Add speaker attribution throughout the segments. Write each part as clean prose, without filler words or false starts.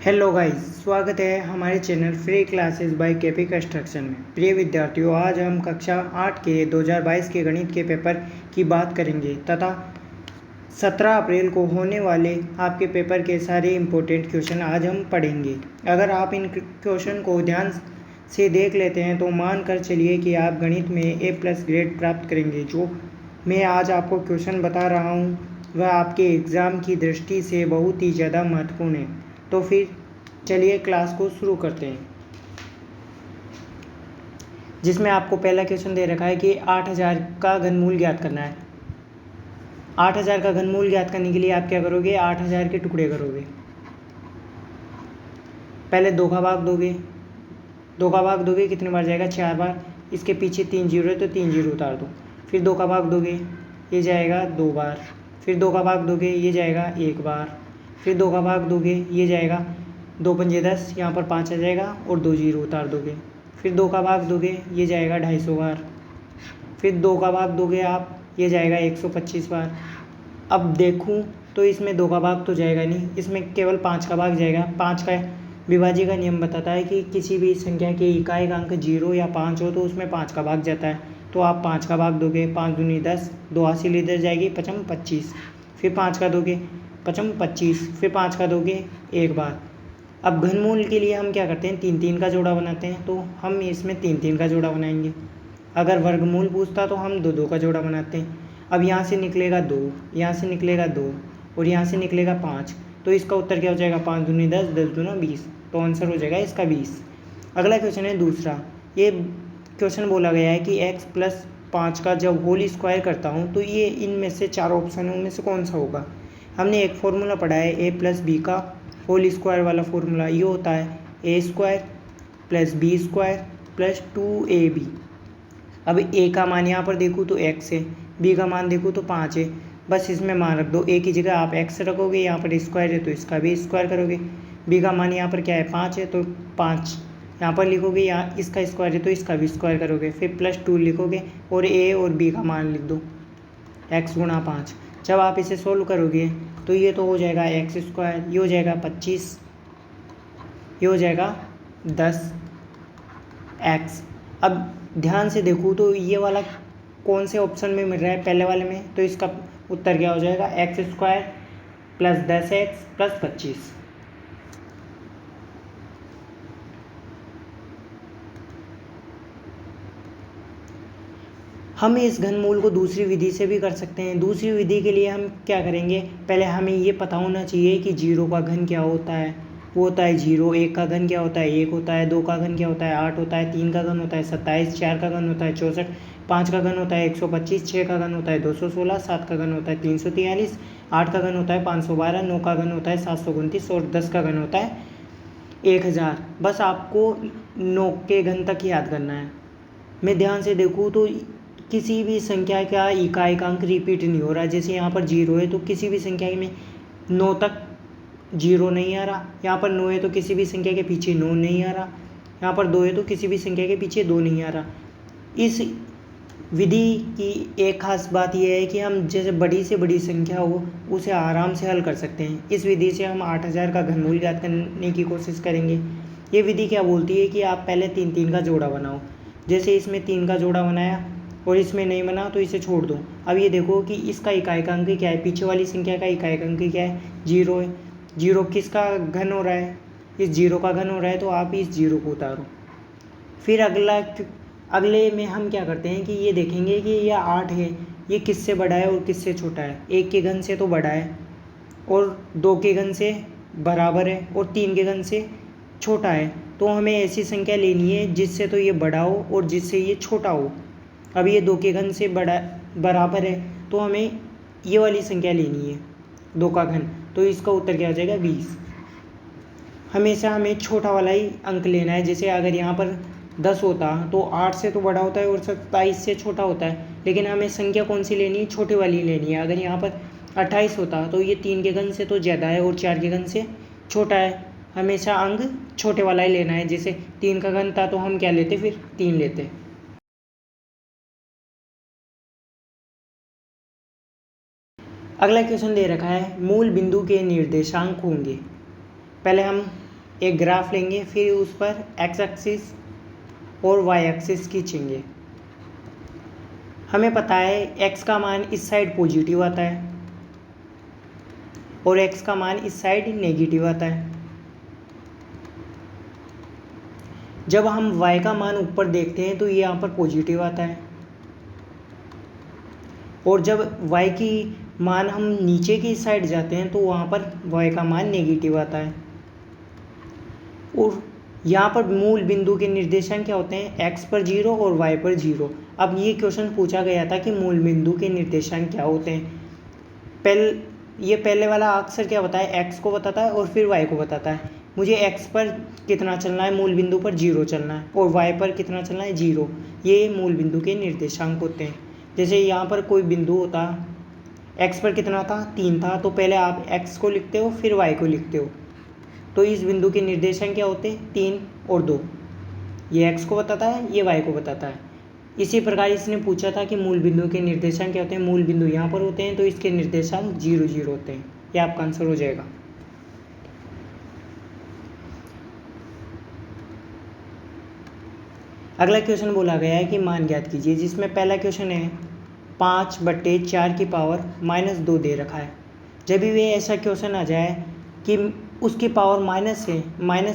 Speaker 1: Hello guys, स्वागत है हमारे channel free classes bye KP construction में। प्रिय विद्यार्थियों, आज हम कक्षा 8 के 2022 के गणित के पेपर की बात करेंगे तथा 17 अप्रैल को होने वाले आपके पेपर के सारे इम्पोर्टेंट क्वेश्चन आज हम पढ़ेंगे। अगर आप इन क्वेश्चन को ध्यान से देख लेते हैं तो मान कर चलिए कि आप गणित में A+ ग्रेड प्राप्त करेंगे। जो मैं आज आपको क्वेश्चन बता रहा हूँ वह आपके एग्ज़ाम की दृष्टि से बहुत ही ज़्यादा महत्वपूर्ण है। तो फिर चलिए क्लास को शुरू करते हैं, जिसमें आपको पहला क्वेश्चन दे रखा है कि 8000 का घनमूल ज्ञात करना है। 8000 का घनमूल ज्ञात करने के लिए आप क्या करोगे, 8000 के टुकड़े करोगे। पहले 2 का भाग दोगे, 2 का भाग दोगे कितने बार जाएगा, 4 बार। इसके पीछे 3 जीरो है तो 3 जीरो उतार दो। फिर 2 का भाग दोगे, ये जाएगा 2 बार। फिर 2 का भाग दोगे, ये जाएगा 1 बार। फिर 2 का भाग दोगे, ये जाएगा 2 पंजे 10, यहाँ पर 5 आ जाएगा और 2 जीरो उतार दोगे। फिर 2 का भाग दोगे, ये जाएगा 250 बार। फिर 2 का भाग दोगे आप, ये जाएगा 125 बार। अब देखूं तो इसमें 2 का भाग तो जाएगा नहीं, इसमें केवल 5 का भाग जाएगा। 5 का विभाज्य का नियम बताता है कि किसी भी संख्या के इकाई अंक 0 या 5 हो तो उसमें 5 का भाग जाता है। तो आप 5 का भाग दोगे, 5 दूनी 10, 2 हासिल इधर जाएगी, 5 25। फिर 5 का दोगे, 5 25। फिर 5 का दोगे 1 बार। अब घनमूल के लिए हम क्या करते हैं, 3 का जोड़ा बनाते हैं। तो हम इसमें 3 का जोड़ा बनाएंगे। अगर वर्गमूल पूछता तो हम 2 का जोड़ा बनाते हैं। अब यहाँ से निकलेगा 2, यहाँ से निकलेगा 2 और यहाँ से निकलेगा 5। तो इसका उत्तर क्या हो जाएगा, 5 दूनी 10, 10 दूना 20। तो आंसर हो जाएगा इसका 20। अगला क्वेश्चन है दूसरा। ये क्वेश्चन बोला गया है कि x+5 का जब होल स्क्वायर करता हूँ तो ये इनमें से 4 ऑप्शनों में से कौन सा होगा। हमने एक फॉर्मूला पढ़ा है a+b का होल स्क्वायर वाला फॉर्मूला। ये होता है a² + b² + 2ab। अब a का मान यहाँ पर देखूँ तो x है, b का मान देखूँ तो 5 है। बस इसमें मान रख दो, a की जगह आप x रखोगे, यहाँ पर स्क्वायर है तो इसका भी स्क्वायर करोगे। b का मान यहाँ पर क्या है, 5 है तो 5 यहाँ पर लिखोगे, यहाँ इसका स्क्वायर है तो इसका भी स्क्वायर करोगे। फिर +2 लिखोगे और a और b का मान लिख दो, x गुणा 5। जब आप इसे सोल्व करोगे तो ये तो हो जाएगा x², ये हो जाएगा 25, ये हो जाएगा 10x। अब ध्यान से देखूँ तो ये वाला कौन से ऑप्शन में मिल रहा है, पहले वाले में। तो इसका उत्तर क्या हो जाएगा, x² + 10x + 25। हम इस घनमूल को दूसरी विधि से भी कर सकते हैं। दूसरी विधि के लिए हम क्या करेंगे, पहले हमें ये पता होना चाहिए कि 0 का घन क्या होता है। वो होता है 0। 1 का घन क्या होता है, 1 होता है। 2 का घन क्या होता है, 8 होता है। 3 का घन होता है 27। 4 का घन होता है 64। 5 का घन होता है 125। 6 का घन होता है 216। 7 का घन होता है 343। 8 का घन होता है 512। 9 का घन होता है 729 और 10 का घन होता है 1000। बस आपको 9 के घन तक याद करना है। मैं ध्यान से देखूँ तो किसी भी संख्या का इकाई अंक रिपीट नहीं हो रहा। जैसे यहाँ पर 0 है तो किसी भी संख्या में 9 तक 0 नहीं आ रहा। यहाँ पर 9 है तो किसी भी संख्या के पीछे 9 नहीं आ रहा। यहाँ पर 2 है तो किसी भी संख्या के पीछे 2 नहीं आ रहा। इस विधि की एक खास बात यह है कि हम जैसे बड़ी से बड़ी संख्या हो उसे आराम से हल कर सकते हैं। इस विधि से हम 8000 का घनमूल ज्ञात करने की कोशिश करेंगे। ये विधि क्या बोलती है कि आप पहले 3 का जोड़ा बनाओ। जैसे इसमें 3 का जोड़ा बनाया और इसमें नहीं बना तो इसे छोड़ दो। अब ये देखो कि इसका इकाई अंक क्या है, पीछे वाली संख्या का इकाई अंक क्या है, 0 है। 0 किसका घन हो रहा है, इस 0 का घन हो रहा है तो आप इस 0 को उतारो। फिर अगले में हम क्या करते हैं कि ये देखेंगे कि ये 8 है, ये किससे बड़ा है और किससे छोटा है। 1 के घन से तो बड़ा है और 2 के घन से बराबर है और 3 के घन से छोटा है। तो हमें ऐसी संख्या लेनी है जिससे तो ये बड़ा हो और जिससे ये छोटा हो। अब ये 2 के घन से बराबर है तो हमें ये वाली संख्या लेनी है, 2 का घन। तो इसका उत्तर क्या हो जाएगा, 20। हमेशा हमें छोटा वाला ही अंक लेना है। जैसे अगर यहाँ पर 10 होता तो 8 से तो बड़ा होता है और 27 से छोटा होता है, लेकिन हमें संख्या कौन सी लेनी है, छोटे वाली लेनी है। अगर यहाँ पर 28 होता तो ये 3 के घन से तो ज़्यादा है और 4 के घन से छोटा है। हमेशा अंक छोटे वाला ही लेना है। जैसे 3 का घन था तो हम क्या लेते, फिर 3 लेते। अगला क्वेश्चन दे रखा है, मूल बिंदु के निर्देशांक होंगे। पहले हम एक ग्राफ लेंगे, फिर उस पर एक्स एक्सिस और वाई एक्सिस खींचेंगे। हमें पता है एक्स का मान इस साइड पॉजिटिव आता है और एक्स का मान इस साइड नेगेटिव आता है। जब हम वाई का मान ऊपर देखते हैं तो ये यहाँ पर पॉजिटिव आता है, और जब वाई की मान हम नीचे की साइड जाते हैं तो वहाँ पर वाई का मान नेगेटिव आता है। और यहाँ पर मूल बिंदु के निर्देशांक क्या होते हैं, एक्स पर 0 और वाई पर 0। अब ये क्वेश्चन पूछा गया था कि मूल बिंदु के निर्देशांक क्या होते हैं। पहले वाला अक्सर क्या बताया, एक्स को बताता है और फिर वाई को बताता है। मुझे एक्स पर कितना चलना है, मूल बिंदु पर 0 चलना है, और वाई पर कितना चलना है, 0। ये मूल बिंदु के निर्देशांक होते हैं। जैसे यहाँ पर कोई बिंदु होता, एक्स पर कितना था, 3 था, तो पहले आप एक्स को लिखते हो फिर वाई को लिखते हो, तो इस बिंदु के निर्देशांक क्या होते हैं, 3 और 2। ये एक्स को बताता है, ये वाई को बताता है। इसी प्रकार इसने पूछा था कि मूल बिंदु के निर्देशांक क्या होते हैं। मूल बिंदु यहाँ पर होते हैं तो इसके निर्देशांक 0 0 होते हैं। ये आपका आंसर हो जाएगा। अगला क्वेश्चन बोला गया है कि मान ज्ञात कीजिए, जिसमें पहला क्वेश्चन है 5/4 की पावर -2 दे रखा है। जब भी ऐसा क्वेश्चन आ जाए कि उसकी पावर माइनस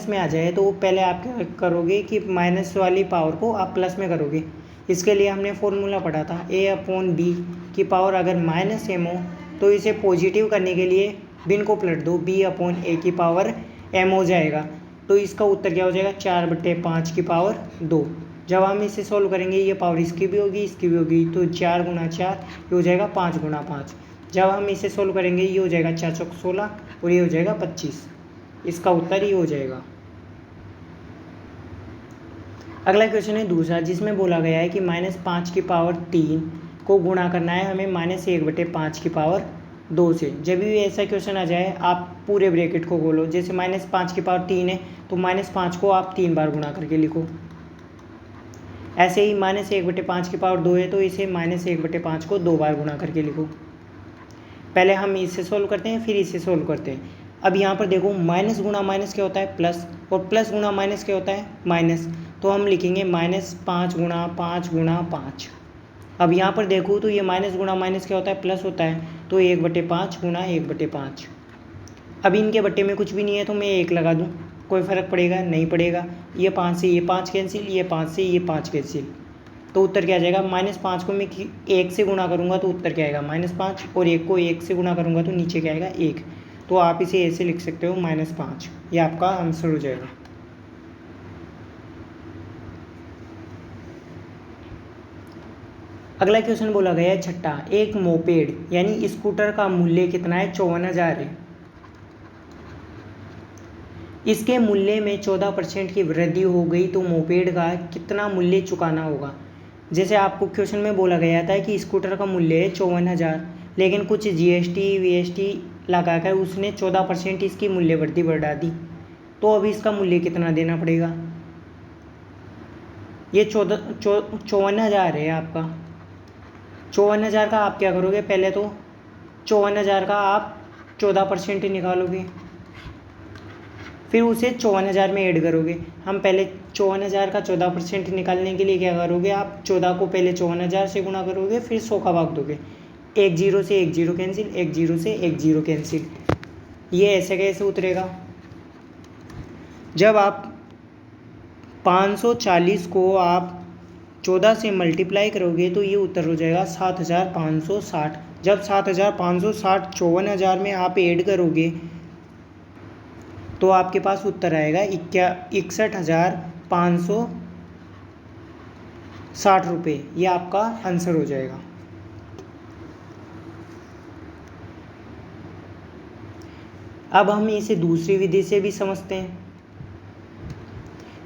Speaker 1: में आ जाए तो पहले आप क्या करोगे कि माइनस वाली पावर को आप प्लस में करोगे। इसके लिए हमने फॉर्मूला पढ़ा था, a/b की पावर अगर -m हो तो इसे पॉजिटिव करने के लिए बिन को पलट दो, b/a की पावर m हो जाएगा। तो इसका उत्तर क्या हो जाएगा, 4/5 की पावर 2। जब हम इसे सॉल्व करेंगे ये पावर इसकी भी होगी इसकी भी होगी, तो 4 × 4 ये हो जाएगा 5 × 5। जब हम इसे सॉल्व करेंगे ये हो जाएगा 4 × 16 और ये हो जाएगा 25। इसका उत्तर ये हो जाएगा। अगला क्वेश्चन है दूसरा, जिसमें बोला गया है कि -5 की पावर 3 को गुणा करना है हमें -1/5 की पावर 2 से। जब भी ऐसा क्वेश्चन आ जाए आप पूरे ब्रैकेट को खोलो। जैसे -5 की पावर 3 है तो -5 को आप 3 बार गुणा करके लिखो। ऐसे ही -1/5 की पावर 2 है तो इसे -1/5 को 2 बार गुणा करके लिखो। पहले हम इसे सोल्व करते हैं फिर इसे सोल्व करते हैं। अब यहाँ पर देखो माइनस गुणा माइनस क्या होता है, प्लस, और प्लस गुणा माइनस क्या होता है, माइनस। तो हम लिखेंगे -5 × 5 × 5। अब यहाँ पर देखो तो ये माइनस गुणा माइनस क्या होता है, प्लस होता है, तो 1/5 × 1/5। अब इनके बट्टे में कुछ भी नहीं है तो मैं 1 लगा दूँ, कोई फ़र्क पड़ेगा, नहीं पड़ेगा। ये 5 से ये 5 कैंसिल, ये 5 से ये 5 कैंसिल, तो उत्तर क्या आ जाएगा, -5 को मैं 1 से गुणा करूँगा तो उत्तर क्या आएगा, -5, और 1 को 1 से गुणा करूँगा तो नीचे क्या आएगा, 1। तो आप इसे ऐसे लिख सकते हो -5। ये आपका आंसर हो जाएगा। अगला क्वेश्चन बोला गया है छठा, एक मोपेड यानी स्कूटर का मूल्य कितना है, 54,000 है। इसके मूल्य में 14% की वृद्धि हो गई तो मोपेड का कितना मूल्य चुकाना होगा। जैसे आपको क्वेश्चन में बोला गया था कि स्कूटर का मूल्य है 54,000, लेकिन कुछ GST VST लगाकर उसने 14% इसकी मूल्य वृद्धि बढ़ा दी, तो अभी इसका मूल्य कितना देना पड़ेगा। ये 54,000 है आपका। 54,000 का आप क्या करोगे, पहले तो 54,000 का आप 14% निकालोगे, फिर उसे 54,000 में ऐड करोगे। हम पहले 54,000 का 14% निकालने के लिए क्या करोगे, आप 14 को पहले 54,000 से गुणा करोगे, फिर 100 का भाग दोगे। 1 0 से 1 0 कैंसिल, 1 0 से 1 0 कैंसिल। ये ऐसे कैसे उतरेगा, जब आप 540 को आप 14 से मल्टीप्लाई करोगे तो ये उत्तर हो जाएगा 7,560। जब 7,560 54,000 में आप ऐड करोगे तो आपके पास उत्तर आएगा 61,560 रुपये। ये आपका आंसर हो जाएगा। अब हम इसे दूसरी विधि से भी समझते हैं।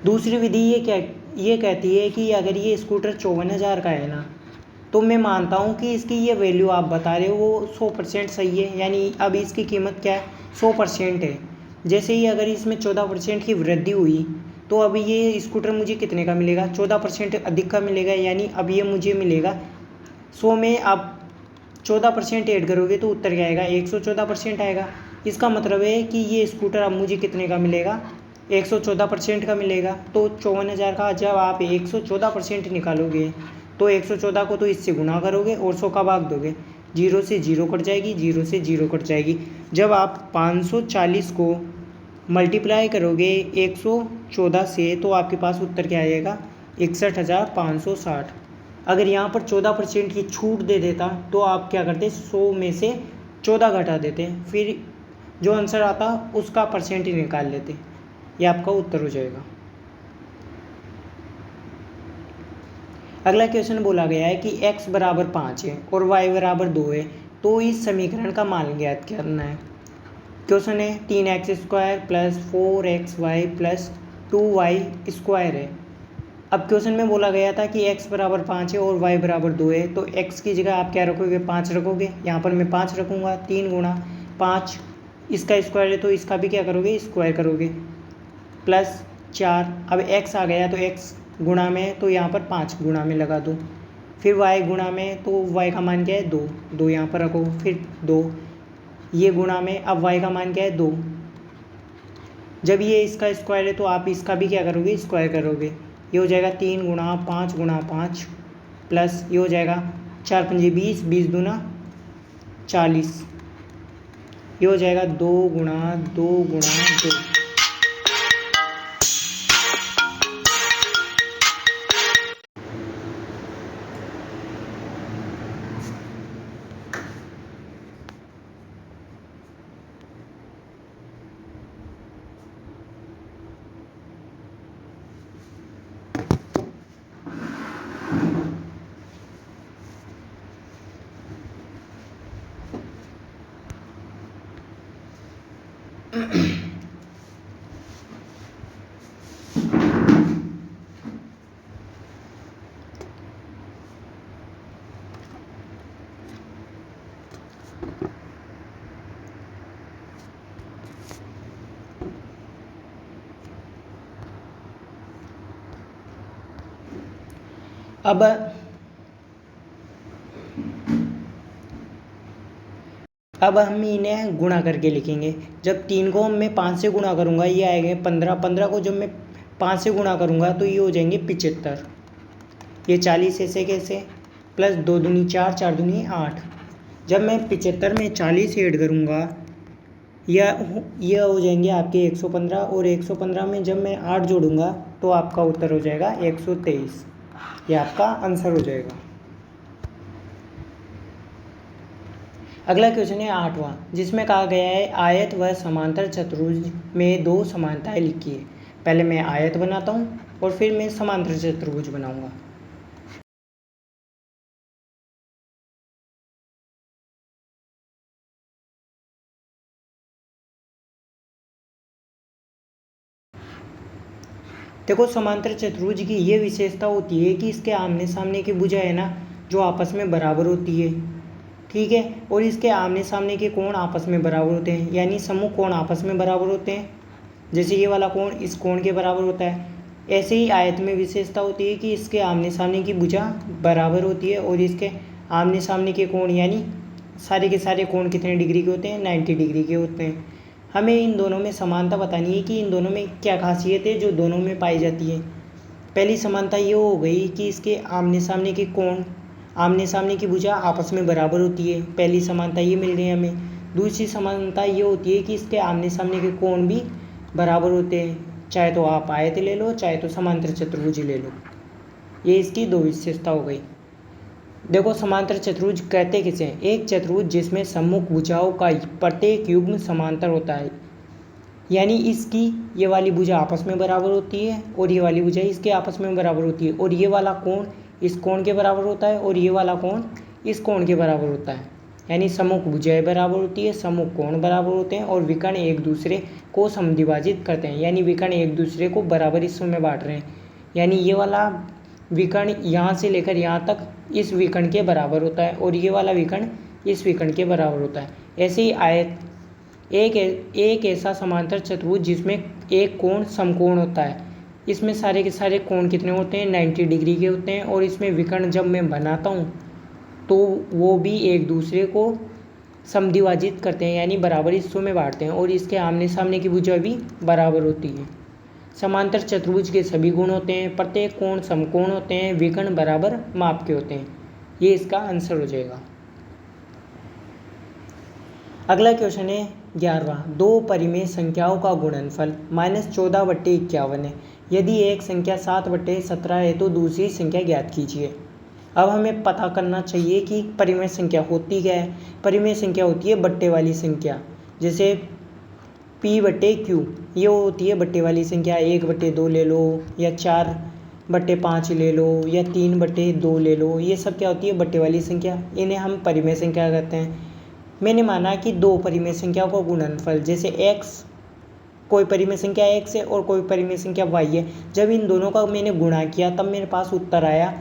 Speaker 1: दूसरी विधि ये कहती है कि अगर ये स्कूटर 54,000 का है ना, तो मैं मानता हूँ कि इसकी ये वैल्यू आप बता रहे हो वो 100% सही है, यानी अब इसकी कीमत क्या है, 100% है। जैसे ही अगर इसमें 14% की वृद्धि हुई तो अब ये स्कूटर मुझे कितने का मिलेगा, 14% अधिक का मिलेगा, यानी अब ये मुझे मिलेगा 100 में आप 14% ऐड करोगे तो उत्तर क्या आएगा, 114% आएगा। इसका मतलब है कि ये स्कूटर अब मुझे कितने का मिलेगा, 114% का मिलेगा। तो 54,000 का जब आप 114% निकालोगे तो 114 को तो इससे गुणा करोगे और 100 का भाग दोगे, 0 से 0 कट जाएगी, 0 से 0 कट जाएगी। जब आप 540 को मल्टीप्लाई करोगे 114 से तो आपके पास उत्तर क्या आएगा, 61,560। अगर यहाँ पर 14% की छूट दे देता तो आप क्या करते, 100 में से 14 घटा देते, फिर जो आंसर आता उसका परसेंट ही निकाल लेते। ये आपका उत्तर हो जाएगा। अगला क्वेश्चन बोला गया है कि x बराबर 5 है और y बराबर 2 है, तो इस समीकरण का मान ज्ञात करना है। क्वेश्चन है 3x² plus 4xy plus 2y square है। अब क्वेश्चन में बोला गया था कि x बराबर 5 है और y बराबर 2 है, तो x की जगह आप क्या रखोगे, 5 रखोगे। यहाँ पर मैं 5 रखूँगा, 3 गुणा 5, इसका स्क्वायर है तो इसका भी क्या करोगे, स्क्वायर करोगे, प्लस 4। अब x आ गया तो x गुणा में, तो यहाँ पर 5 गुणा में लगा दो, फिर y गुणा में, तो y का मान क्या है, 2, 2 यहाँ पर रखो, फिर 2, ये गुणा में, अब y का मान क्या है, 2। जब ये इसका स्क्वायर है तो आप इसका भी क्या करोगे, स्क्वायर करोगे। ये हो जाएगा 3 गुणा 5 गुणा 5 प्लस ये हो जाएगा 4 पंजे 20, 20 दूना 40, ये हो जाएगा 2 गुणा 2 गुणा 2। अब हम इन्हें गुणा करके लिखेंगे। जब 3 को मैं 5 से गुणा करूँगा ये आएंगे 15, 15 को जब मैं 5 से गुणा करूँगा तो ये हो जाएंगे 75, ये 40 ऐसे कैसे, प्लस 2 दूनी 4, 4 दूनी 8। जब मैं 75 में 40 ऐड करूँगा यह हो जाएंगे आपके 115, और 115 में जब मैं 8 जोड़ूंगा तो आपका उत्तर हो जाएगा 123। ये आपका आंसर हो जाएगा। अगला क्वेश्चन है 8वां, जिसमें कहा गया है आयत व समांतर चतुर्भुज में 2 समानताएं लिखिए। पहले मैं आयत बनाता हूँ और फिर मैं समांतर चतुर्भुज बनाऊंगा। देखो समांतर चतुर्भुज की ये विशेषता होती है कि इसके आमने सामने की भुजा है ना, जो आपस में बराबर होती है, ठीक है, और इसके आमने सामने के कोण आपस में बराबर होते हैं, यानी सम्मुख कोण आपस में बराबर होते हैं। जैसे ये वाला कोण इस कोण के बराबर होता है, ऐसे ही आयत में विशेषता होती है कि इसके आमने सामने की भुजा बराबर होती है और इसके आमने सामने के कोण यानी सारे के सारे कोण कितने डिग्री के होते हैं, 90 डिग्री के होते हैं। हमें इन दोनों में समानता बतानी है कि इन दोनों में क्या खासियत है जो दोनों में पाई जाती है। पहली समानता ये हो गई कि इसके आमने सामने के कोण, आमने सामने की भुजा आपस में बराबर होती है, पहली समानता ये मिल रही है हमें। दूसरी समानता ये होती है कि इसके आमने सामने के कोण भी बराबर होते हैं, चाहे तो आप आयत ले लो चाहे तो समांतर चतुर्भुज ले लो। ये इसकी 2 विशेषता हो गई। देखो समांतर चतुर्भुज कहते किसे हैं, एक चतुर्भुज जिसमें सम्मुख भुजाओं का प्रत्येक युग्म समांतर होता है, यानी इसकी ये वाली भुजा आपस में बराबर होती है और ये वाली भुजा इसके आपस में बराबर होती है, और ये वाला कोण इस कोण के बराबर होता है और ये वाला कोण इस कोण के बराबर होता है, यानी सम्मुख भुजाएं बराबर होती है, सम्मुख कोण बराबर होते हैं, और विकर्ण एक दूसरे को समद्विभाजित करते हैं, यानी विकर्ण एक दूसरे को बराबर हिस्सों में बांट रहे हैं, यानी ये वाला विकर्ण यहाँ से लेकर यहाँ तक इस विकर्ण के बराबर होता है और ये वाला विकर्ण इस विकर्ण के बराबर होता है। ऐसे ही आयत एक ऐसा समांतर चतुर्भुज जिसमें एक कोण समकोण होता है, इसमें सारे के सारे कोण कितने होते हैं, 90 डिग्री के होते हैं, और इसमें विकर्ण जब मैं बनाता हूँ तो वो भी एक दूसरे को समद्विभाजित करते हैं, यानी बराबर हिस्सों में बांटते हैं, और इसके आमने सामने की भुजा भी बराबर होती है। समांतर चतुर्भुज के सभी गुण होते हैं, प्रत्येक कोण समकोण होते हैं, विकर्ण बराबर माप के होते हैं। ये इसका आंसर हो जाएगा। अगला क्वेश्चन है 11वां, दो परिमेय संख्याओं का गुणनफल -14/51 है। यदि एक संख्या 7/17 है तो दूसरी संख्या ज्ञात कीजिए। अब हमें पता करना चाहिए कि परिमेय संख्या होती क्या है। परिमेय संख्या होती है बट्टे वाली संख्या, जैसे P/Q, ये होती है बट्टे वाली संख्या। 1/2 ले लो, या 4/5 ले लो, या 3/2 ले लो, ये सब क्या होती है बट्टे वाली संख्या। इन्हें हम परिमेय संख्या कहते हैं। मैंने माना कि दो परिमेय संख्याओं का गुणनफल, जैसे x, कोई परिमेय संख्या x है और कोई परिमेय संख्या y है। जब इन दोनों का मैंने गुणा किया तब मेरे पास उत्तर आया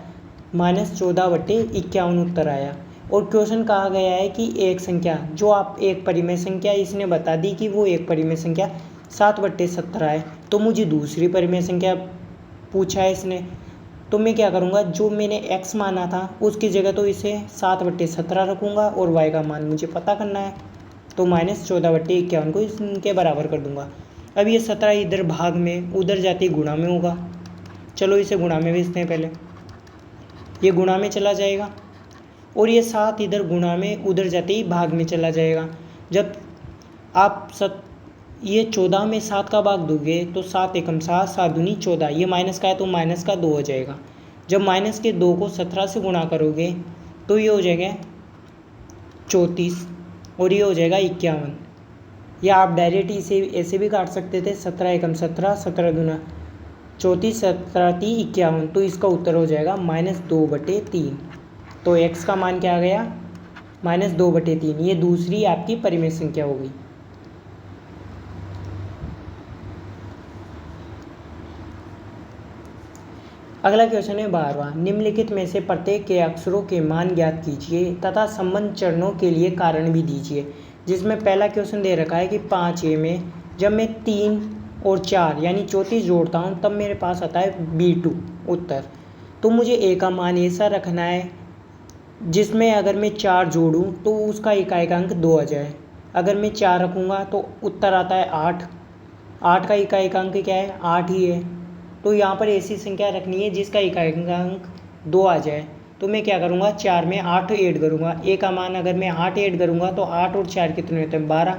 Speaker 1: -14/51 उत्तर आया। और क्वेश्चन कहा गया है कि एक संख्या, जो आप एक परिमेय संख्या, इसने बता दी कि वो एक परिमेय संख्या 7/17 है। तो मुझे दूसरी परिमेय संख्या पूछा है इसने, तो मैं क्या करूँगा, जो मैंने x माना था उसकी जगह तो इसे 7/17 रखूँगा और y का मान मुझे पता करना है, तो -14/51 को इनके बराबर कर दूँगा। अब ये 17 इधर भाग में, उधर जाते ही गुणा में होगा। चलो इसे गुणा में भेजते हैं। पहले ये गुणा में चला जाएगा और ये 7 इधर गुणा में, उधर जाते ही भाग में चला जाएगा। जब आप ये 14 में 7 का भाग दोगे तो 7 एकम 7, 7 दूनी 14, ये माइनस का है तो माइनस का 2 हो जाएगा। जब माइनस के 2 को 17 से गुणा करोगे तो ये हो जाएगा 34 और ये हो जाएगा 51। या आप डायरेक्ट इसे ऐसे भी काट सकते थे, 17 एकम 17, 17 दूना 34, 17 × 51, तो इसका उत्तर हो जाएगा -2/3। तो x का मान क्या आ गया, -2/3। ये दूसरी आपकी परिमेय संख्या हो गई। अगला क्वेश्चन है 12वां, निम्नलिखित में से प्रत्येक के अक्षरों के मान ज्ञात कीजिए तथा संबंध चरणों के लिए कारण भी दीजिए। जिसमें पहला क्वेश्चन दे रखा है कि 5A में जब मैं 3 और 4 यानी 34 जोड़ता हूँ तब मेरे पास आता है B2 उत्तर। तो मुझे A का मान ऐसा रखना है जिसमें अगर मैं 4 जोड़ूँ तो उसका इकाइकांक 2 आ जाए। अगर मैं 4 रखूँगा तो उत्तर आता है 8। 8 का इकाइकांक क्या है, 8 ही है। तो यहाँ पर ऐसी संख्या रखनी है जिसका इकाइकांक 2 आ जाए। तो मैं क्या करूँगा, 4 में 8 ऐड करूँगा। A का मान अगर मैं 8 ऐड करूँगा तो 8 और 4 कितने होते हैं, 12।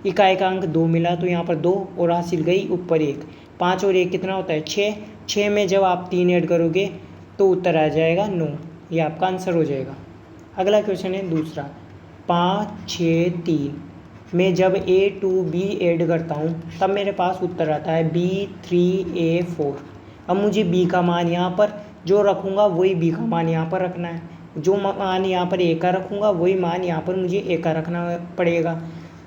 Speaker 1: इकाइकांक 2 मिला तो यहाँ पर 2 और हासिल गई ऊपर 1। 5 और 1 कितना होता है, 6। 6 में जब आप 3 ऐड करोगे तो उत्तर आ जाएगा 9। ये आपका आंसर हो जाएगा। अगला क्वेश्चन है दूसरा, 5, 6, 3 में जब A2B ऐड करता हूँ तब मेरे पास उत्तर आता है B3A4। अब मुझे B का मान यहाँ पर जो रखूँगा वही B का मान यहाँ पर रखना है। जो मान यहाँ पर A का रखूँगा वही मान यहाँ पर मुझे A का रखना पड़ेगा।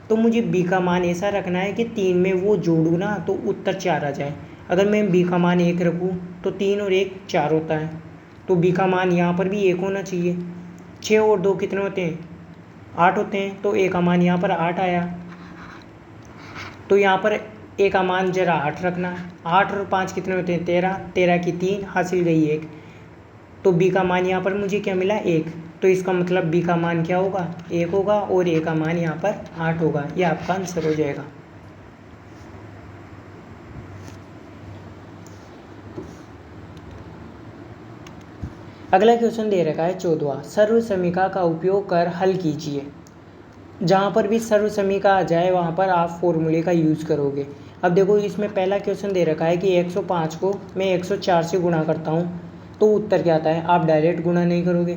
Speaker 1: तो मुझे B का मान ऐसा रखना है कि 3 में वो जोड़ूँ ना तो उत्तर 4 आ जाए। अगर मैं B का मान 1 रखूँ तो 3 और 1 4 होता है, तो B का मान यहाँ पर भी 1 होना चाहिए। 6 और 2 कितने होते हैं, 8 होते हैं, तो A का मान यहाँ पर 8 आया। तो यहाँ पर A का मान जरा 8 रखना। 8 और 5 कितने होते हैं, 13। 13 की 3 हासिल गई 1। तो B का मान यहाँ पर मुझे क्या मिला, 1। तो इसका मतलब B का मान क्या होगा, 1 होगा और A का मान यहाँ पर 8 होगा। यह आपका आंसर हो जाएगा। अगला क्वेश्चन दे रखा है 14वां, सर्व समीकरण का उपयोग कर हल कीजिए। जहाँ पर भी सर्व समीकरण आ जाए वहाँ पर आप फॉर्मूले का यूज़ करोगे। अब देखो इसमें पहला क्वेश्चन दे रखा है कि 105 को मैं 104 से गुणा करता हूँ तो उत्तर क्या आता है। आप डायरेक्ट गुणा नहीं करोगे,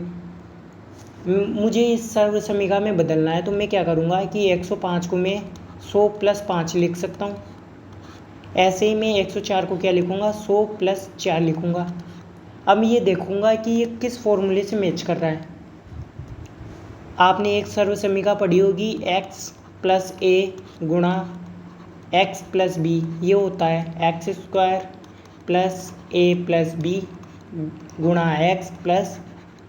Speaker 1: मुझे इस सर्व समीकरण में बदलना है। तो मैं क्या करूँगा कि 105 को मैं 100 + 5 लिख सकता हूँ। ऐसे ही मैं 104 को क्या लिखूँगा, 100 + 4 लिखूँगा। अब ये देखूँगा कि ये किस फॉर्मूले से मैच कर रहा है। आपने एक सर्व समीकरण पढ़ी होगी, x + a गुणा x + b, ये होता है x² + a + b गुणा x +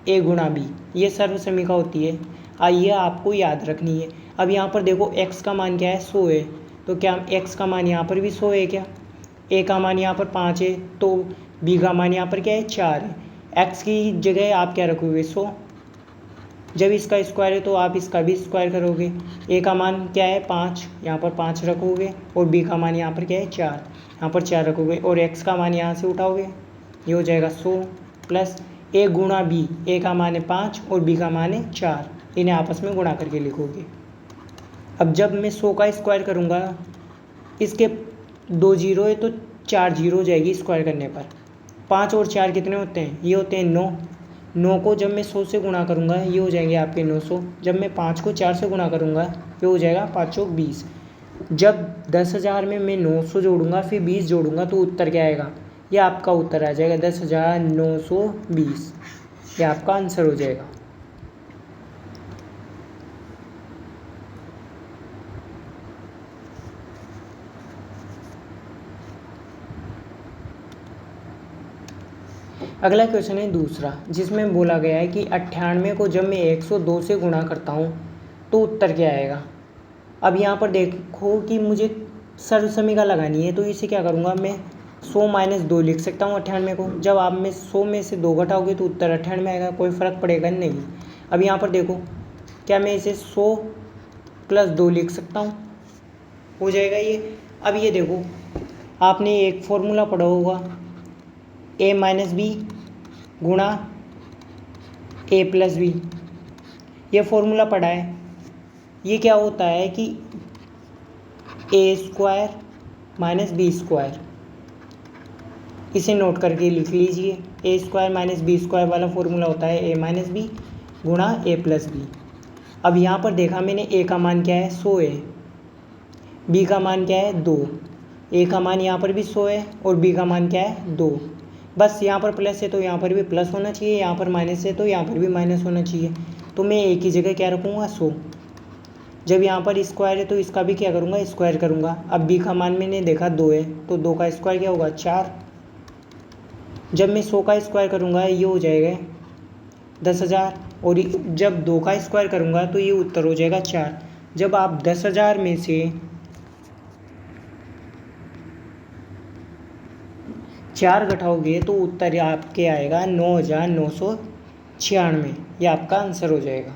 Speaker 1: a गुणा b। ये सर्व समीकरण होती है, आइए आपको याद रखनी है। अब यहाँ पर देखो x का मान क्या है, 100 है, तो क्या x का मान यहाँ पर भी 100 है क्या। a का मान यहाँ पर 5 है तो b का मान यहाँ पर क्या है, 4 है। x की जगह आप क्या रखोगे, 100। जब इसका स्क्वायर है तो आप इसका भी स्क्वायर करोगे। ए का मान क्या है 5, यहाँ पर 5 रखोगे और बी का मान यहाँ पर क्या है 4, यहाँ पर 4 रखोगे और एक्स का मान यहाँ से उठाओगे, ये हो जाएगा 100 प्लस ए गुणा बी, ए का मान है 5 और बी का मान है 4, इन्हें आपस में गुणा करके लिखोगे। अब जब मैं 100 का स्क्वायर करूँगा, इसके 2 जीरो है तो 4 जीरो हो जाएगी स्क्वायर करने पर। 5 और 4 कितने होते हैं, ये होते हैं 9। 9 को जब मैं 100 से गुणा करूँगा ये हो जाएंगे आपके 900। जब मैं 5 को 4 से गुणा करूँगा ये हो जाएगा 5 चौक 20। जब 10,000 में मैं 900 जोड़ूंगा फिर 20 जोड़ूंगा तो उत्तर क्या आएगा, ये आपका उत्तर आ जाएगा 10,920। ये आपका आंसर हो जाएगा। अगला क्वेश्चन है दूसरा, जिसमें बोला गया है कि 98 को जब मैं 102 से गुणा करता हूँ तो उत्तर क्या आएगा। अब यहाँ पर देखो कि मुझे सर्वसमीका लगानी है, तो इसे क्या करूँगा, मैं 100 माइनस 2 लिख सकता हूँ 98 को। जब आप में 100 में से 2 घटाओगे तो उत्तर 98 आएगा, कोई फ़र्क पड़ेगा नहीं। अब यहाँ पर देखो, क्या मैं इसे 100 प्लस 2 लिख सकता हूँ, हो जाएगा ये। अब ये देखो, आपने एक फॉर्मूला पढ़ा होगा a माइनस बी गुणा a प्लस बी, ये फॉर्मूला पढ़ा है। ये क्या होता है कि ए स्क्वायर माइनस बी स्क्वायर, इसे नोट करके लिख लीजिए। ए स्क्वायर माइनस बी स्क्वायर वाला फॉर्मूला होता है ए माइनस बी गुणा ए प्लस बी। अब यहाँ पर देखा मैंने, ए का मान क्या है 100 है, बी का मान क्या है 2, ए का मान यहाँ पर भी 100 है और बी का मान क्या है 2। बस यहाँ पर प्लस है तो यहाँ पर भी प्लस होना चाहिए, यहाँ पर माइनस है तो यहाँ पर भी माइनस होना चाहिए। तो मैं एक ही जगह क्या रखूँगा 100। जब यहाँ पर स्क्वायर है तो इसका भी क्या करूँगा, स्क्वायर करूँगा। अब बी का मान मैंने देखा 2 है तो 2 का स्क्वायर क्या होगा 4। जब मैं 100 का स्क्वायर करूँगा ये हो जाएगा 10,000 और जब 2 का स्क्वायर करूँगा तो ये उत्तर हो जाएगा 4। जब आप 10,000 में से 4 घटाओगे तो उत्तर आपके आएगा 9,996। ये आपका आंसर हो जाएगा।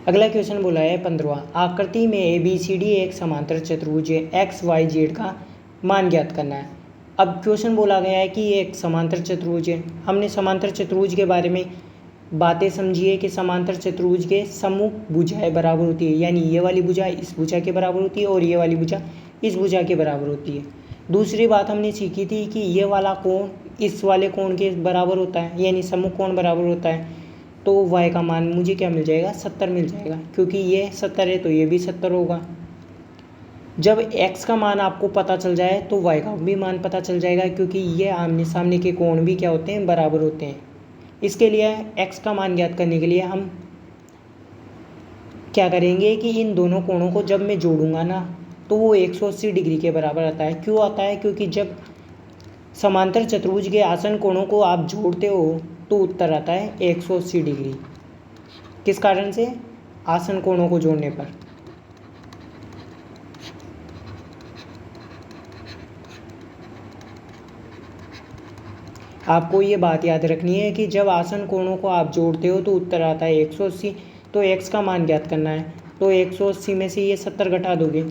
Speaker 1: अगला क्वेश्चन बोला है 15वां, आकृति में ए बी सी डी एक समांतर चतुर्भुज है, एक्स वाई जेड का मान ज्ञात करना है। अब क्वेश्चन बोला गया है कि ये एक समांतर चतुर्भुज है। हमने समांतर चतुर्भुज के बारे में बातें समझी है कि समांतर चतुर्भुज के सम्मुख भुजाएं बराबर होती है, यानी ये वाली भुजा इस भुजा के बराबर होती है और ये वाली भुजा इस भुजा के बराबर होती है। दूसरी बात हमने सीखी थी कि ये वाला कोण इस वाले कोण के बराबर होता है, यानी सम्मुख कोण बराबर होता है। तो y का मान मुझे क्या मिल जाएगा 70 मिल जाएगा, क्योंकि ये 70 है तो ये भी 70 होगा। जब x का मान आपको पता चल जाए तो y का भी मान पता चल जाएगा, क्योंकि ये आमने सामने के कोण भी क्या होते हैं, बराबर होते हैं। इसके लिए x का मान ज्ञात करने के लिए हम क्या करेंगे कि इन दोनों कोणों को जब मैं जोड़ूंगा ना तो वो 180 डिग्री के बराबर आता है। क्यों आता है, क्योंकि जब समांतर चतुर्भुज के आसन कोणों को आप जोड़ते हो तो उत्तर आता है 180 डिग्री। किस कारण से, आसन कोणों को जोड़ने पर। आपको ये बात याद रखनी है कि जब आसन कोणों को आप जोड़ते हो तो उत्तर आता है 180। तो x का मान ज्ञात करना है, तो 180 में से ये 70 घटा दोगे,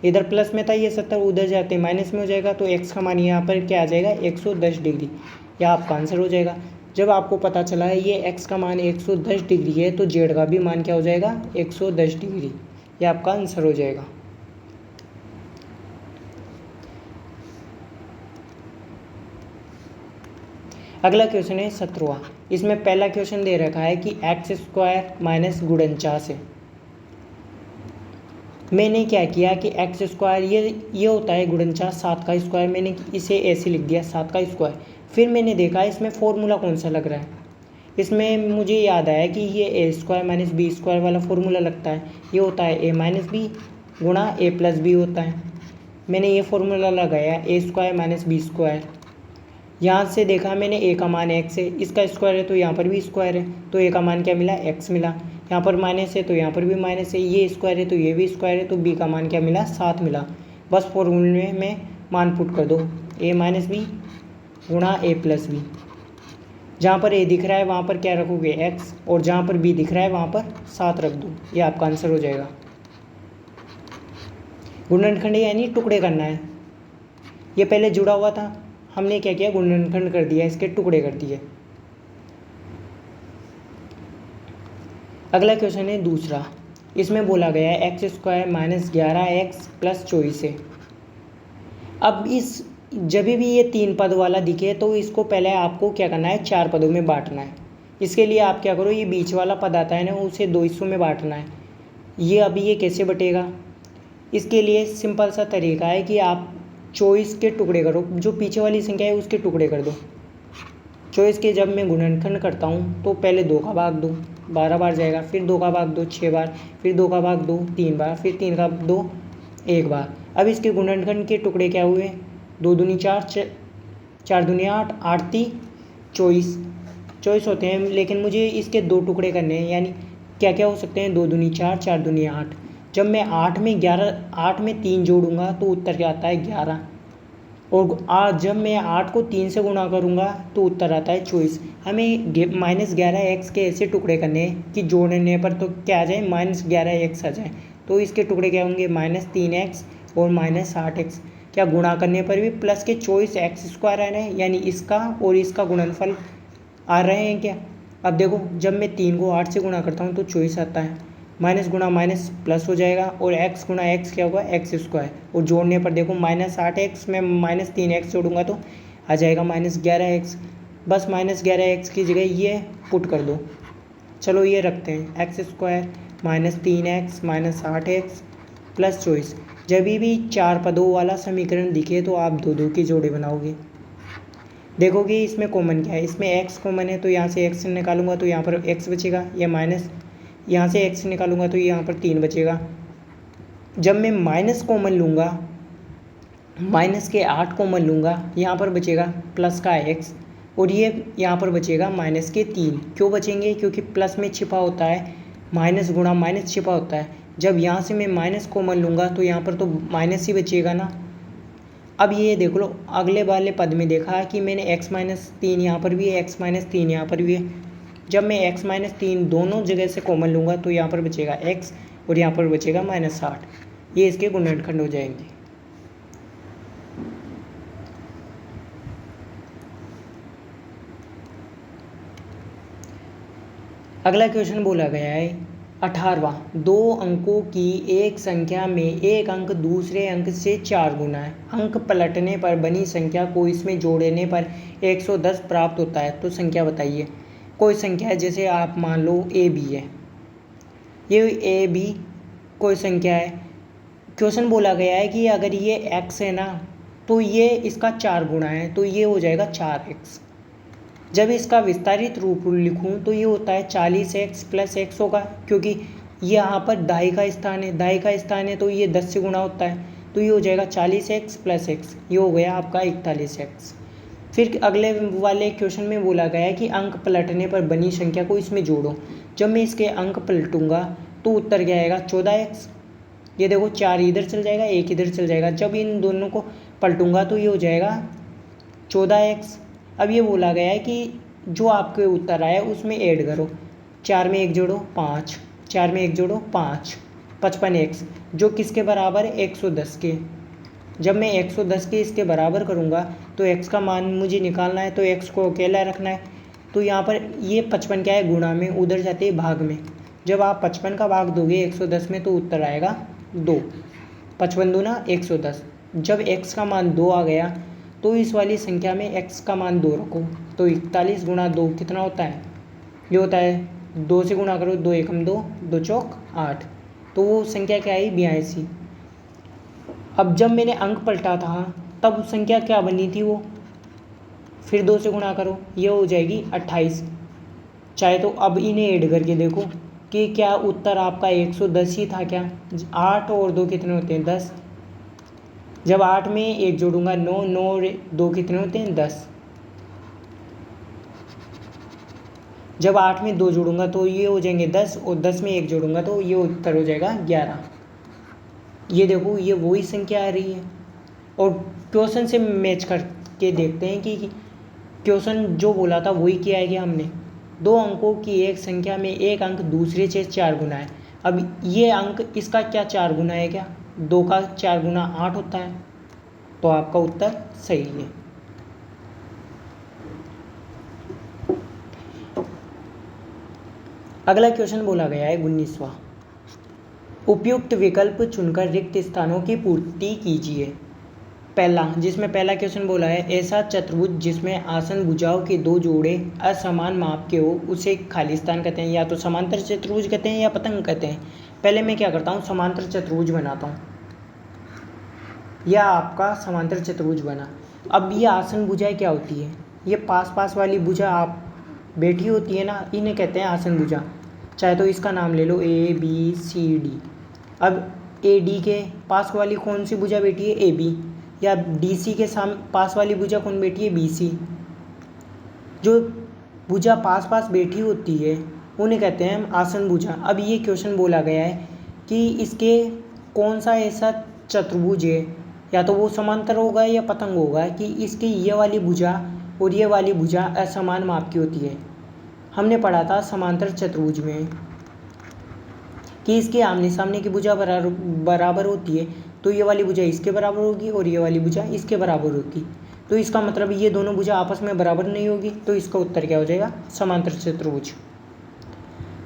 Speaker 1: इधर प्लस में था ये 70 उधर जाते माइनस में हो जाएगा, तो x का मान यहाँ पर क्या आ जाएगा 110 डिग्री। यह आपका आंसर हो जाएगा। जब आपको पता चला है ये x का मान 110 डिग्री है तो z का भी मान क्या हो जाएगा 110 डिग्री। यह आपका आंसर हो जाएगा। अगला क्वेश्चन है 17वां। इसमें पहला क्वेश्चन दे रखा है कि एक्स स्क्वायर माइनस 49 है। मैंने क्या किया कि एक्स स्क्वायर ये होता है 49, 7 का स्क्वायर, मैंने इसे ऐसे लिख दिया 7 का स्क्वायर। फिर मैंने देखा इसमें फॉर्मूला कौन सा लग रहा है। इसमें मुझे याद आया कि ये ए स्क्वायर माइनस बी स्क्वायर वाला फॉर्मूला लगता है। ये होता है ए माइनस बी गुणा ए प्लस बी होता है। मैंने ये फॉर्मूला लगाया ए स्क्वायर माइनस बी स्क्वायर। यहाँ से देखा मैंने ए का मान एक्स है, इसका स्क्वायर है तो यहाँ पर भी स्क्वायर है, तो ए का मान क्या मिला एक्स मिला। यहाँ पर माइनस है तो यहाँ पर भी माइनस है, ये स्क्वायर है तो ये भी स्क्वायर है, तो बी का मान क्या मिला 7 मिला। बस फॉर्मूले में मान पुट कर दो, ए माइनस बी गुणा ए प्लस बी। जहाँ पर ए दिख रहा है वहाँ पर क्या रखोगे एक्स, और जहाँ पर बी दिख रहा है वहाँ पर 7 रख दो, ये आपका आंसर हो जाएगा। गुणनखंड यानी टुकड़े करना है। ये पहले जुड़ा हुआ था, हमने क्या किया गुणनखंड कर दिया, इसके टुकड़े कर दिए। अगला क्वेश्चन है दूसरा, इसमें बोला गया है x square minus 11x plus 24 है। अब इस जब भी ये 3 पद वाला दिखे तो इसको पहले आपको क्या करना है 4 पदों में बांटना है। इसके लिए आप क्या करो, ये बीच वाला पद आता है ना उसे 2 हिस्सों में बांटना है। ये अभी ये कैसे बटेगा, इसके लिए सिंपल सा तरीका है कि आप 24 के टुकड़े करो, जो पीछे वाली संख्या है उसके टुकड़े कर दो। 24 के जब मैं गुणनखंड करता हूँ तो पहले 2 का भाग दो 12 बार जाएगा, फिर 2 का भाग दो 6 बार, फिर 2 का भाग दो 3 बार, फिर 3 का दो 1 बार। अब इसके गुणनखंड के टुकड़े क्या हुए, 2 दूनी 4, 4 दूनी 8, 8 ती 24 होते हैं। लेकिन मुझे इसके 2 टुकड़े करने हैं, यानी क्या क्या हो सकते हैं 2 दूनी 4, 4 दूनी 8। जब मैं 8 में 3 जोड़ूंगा तो उत्तर क्या आता है 11, और जब मैं 8 को 3 से गुणा करूंगा तो उत्तर आता है 24। हमें माइनस 11x के ऐसे टुकड़े करने हैं कि जोड़ने पर तो क्या आ जाए माइनस 11x आ जाए। तो इसके टुकड़े क्या होंगे -3x और -8x। क्या गुणा करने पर भी प्लस के 24x स्क्वायर आ रहे हैं, यानी इसका और इसका गुणनफल आ रहे हैं क्या। अब देखो जब मैं 3 को 8 से गुणा करता हूँ तो 24 आता है, माइनस गुणा माइनस प्लस हो जाएगा, और x गुणा x क्या होगा x स्क्वायर, और जोड़ने पर देखो -8x में -3x जोड़ूंगा तो आ जाएगा -11x। बस -11x की जगह ये पुट कर दो। चलो ये रखते हैं x square -3x -8x plus 24। जब भी 4 पदों वाला समीकरण दिखे तो आप 2 के जोड़े बनाओगे। देखोगे इसमें कॉमन क्या है, इसमें x कॉमन है तो यहाँ से x निकालूंगा तो यहाँ पर x बचेगा, या माइनस यहाँ से x निकालूंगा तो यहाँ पर 3 बचेगा। जब मैं माइनस कॉमन लूँगा, माइनस के 8 कॉमन लूँगा, यहाँ पर बचेगा प्लस का x, और ये यहाँ पर बचेगा माइनस के 3। क्यों बचेंगे, क्योंकि प्लस में छिपा होता है, माइनस गुणा माइनस छिपा होता है। जब यहाँ से मैं माइनस कॉमन लूँगा तो यहाँ पर तो माइनस ही बचेगा ना। अब ये देख लो अगले वाले पद में देखा कि मैंने x-3 यहाँ पर भी है, x-3 यहाँ पर भी है। जब मैं x-3 दोनों जगह से कॉमन लूँगा तो यहाँ पर बचेगा x और यहाँ पर बचेगा -8। ये इसके गुणनखंड हो जाएंगे। अगला क्वेश्चन बोला गया है 18वां, 2 अंकों की एक संख्या में एक अंक दूसरे अंक से 4 गुना है। अंक पलटने पर बनी संख्या को इसमें जोड़ने पर 110 प्राप्त होता है, तो संख्या बताइए। कोई संख्या है, जैसे आप मान लो AB है, ये AB कोई संख्या है। क्वेश्चन बोला गया है कि अगर ये x है ना तो ये इसका 4 गुना है, तो ये हो जाएगा 4x। जब इसका विस्तारित रूप लिखूं तो ये होता है 40x प्लस x होगा, क्योंकि ये यहाँ पर दाई का स्थान है, दाई का स्थान है तो ये 10 से गुणा होता है, तो ये हो जाएगा 40x प्लस x, ये हो गया आपका 41x। फिर अगले वाले क्वेश्चन में बोला गया है कि अंक पलटने पर बनी संख्या को इसमें जोड़ो। जब मैं इसके अंक पलटूंगा तो उत्तर क्या आएगा 14x। ये देखो 4 इधर चल जाएगा 1 इधर चल जाएगा, जब इन दोनों को पलटूंगा तो ये हो जाएगा 14x। अब ये बोला गया है कि जो आपके उत्तर आया उसमें ऐड करो, 4 में 1 जोड़ो 5, 4 में 1 जोड़ो 5, 55x, जो किसके बराबर है 110 के। जब मैं 110 के इसके बराबर करूँगा तो x का मान मुझे निकालना है, तो x को अकेला रखना है। तो यहाँ पर ये 55 क्या है गुणा में, उधर जाते हैं भाग में। जब आप 55 का भाग दोगे 110 में तो उत्तर आएगा 2, 55 दूना 110। जब x का मान 2 आ गया तो इस वाली संख्या में x का मान 2 रखो, तो 41 गुणा 2 कितना होता है, ये होता है 2 से गुणा करो, 2 एकम 2, 2 चौक 8, तो वो संख्या क्या आई 82। अब जब मैंने अंक पलटा था तब संख्या क्या बनी थी वो, फिर 2 से गुणा करो, ये हो जाएगी 28। चाहे तो अब इन्हें ऐड करके देखो कि क्या उत्तर आपका 110 ही था क्या। 8 और 2 कितने होते हैं 10, जब 8 में 1 जोड़ूंगा 9, 9 और 2 कितने होते हैं 10, जब 8 में 2 जोड़ूंगा तो ये हो जाएंगे 10, और 10 में 1 जोड़ूंगा तो ये उत्तर हो जाएगा 11। ये देखो ये वही संख्या आ रही है। और क्वेश्चन से मैच करके देखते हैं कि क्वेश्चन जो बोला था वही किया है कि हमने। 2 अंकों की एक संख्या में एक अंक दूसरे से 4 गुना है। अब ये अंक इसका क्या 4 गुना है क्या? 2 का 4 गुना 8 होता है। तो आपका उत्तर सही है। अगला क्वेश्चन बोला गया है 19वां। उपयुक्त विकल्प चुनकर रिक्त स्थानों की पूर्ति कीजिए। जिसमें पहला क्वेश्चन बोला है, ऐसा चतुर्भुज जिसमें आसन भुजाओं के 2 जोड़े असमान माप के हो उसे खाली स्थान कहते हैं। या तो समांतर चतुर्भुज कहते हैं या पतंग कहते हैं। पहले मैं क्या करता हूँ, समांतर चतुर्भुज बनाता हूँ। यह आपका समांतर चतुर्भुज बना। अब ये आसन भुजाएं क्या होती है? ये पास पास वाली भुजा आप बैठी होती है ना, इन्हें कहते हैं आसन भुजा। चाहे तो इसका नाम ले लो ABCD। अब AD के पास वाली कौन सी भुजा बैठी है? AB। या DC के पास वाली भुजा कौन बैठी है? BC। जो भुजा पास पास बैठी होती है उन्हें कहते हैं हम आसन भुजा। अब ये क्वेश्चन बोला गया है कि इसके कौन सा ऐसा चतुर्भुज है, या तो वो समांतर होगा या पतंग होगा, कि इसकी ये वाली भुजा और ये वाली भुजा असमान माप की होती है। हमने पढ़ा था समांतर चतुर्भुज में कि इसके आमने सामने की भुजा बराबर होती है, तो ये वाली भुजा इसके बराबर होगी और ये वाली भुजा इसके बराबर होगी। तो इसका मतलब ये दोनों भुजा आपस में बराबर नहीं होगी, तो इसका उत्तर क्या हो जाएगा? समांतर चतुर्भुज।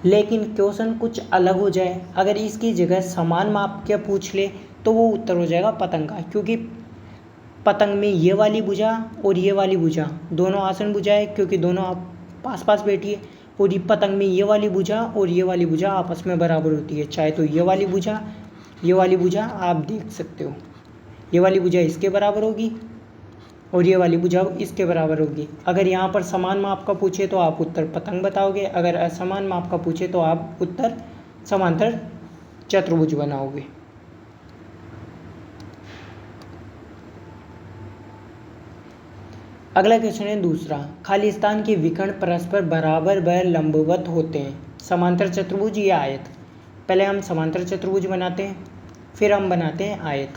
Speaker 1: लेकिन क्वेश्चन कुछ अलग हो जाए, अगर इसकी जगह समान माप के पूछ ले तो वो उत्तर हो जाएगा पतंग का, क्योंकि पतंग में ये वाली भुजा और ये वाली भुजा दोनों आसन भुजा है, क्योंकि दोनों आप पास पास बैठी है। और ये पतंग में ये वाली भुजा और ये वाली भुजा आपस में बराबर होती है। चाहे तो ये वाली भुजा आप देख सकते हो, ये वाली भुजा इसके बराबर होगी और ये वाली भुजा इसके बराबर होगी। अगर यहाँ पर समान माप का पूछे तो आप उत्तर पतंग बताओगे, अगर असमान माप का पूछे तो आप उत्तर समांतर चतुर्भुज बनाओगे। अगला क्वेश्चन है दूसरा, खाली स्थान के विकर्ण परस्पर बराबर व लंबवत होते हैं। समांतर चतुर्भुज या आयत। पहले हम समांतर चतुर्भुज बनाते हैं, फिर हम बनाते हैं आयत।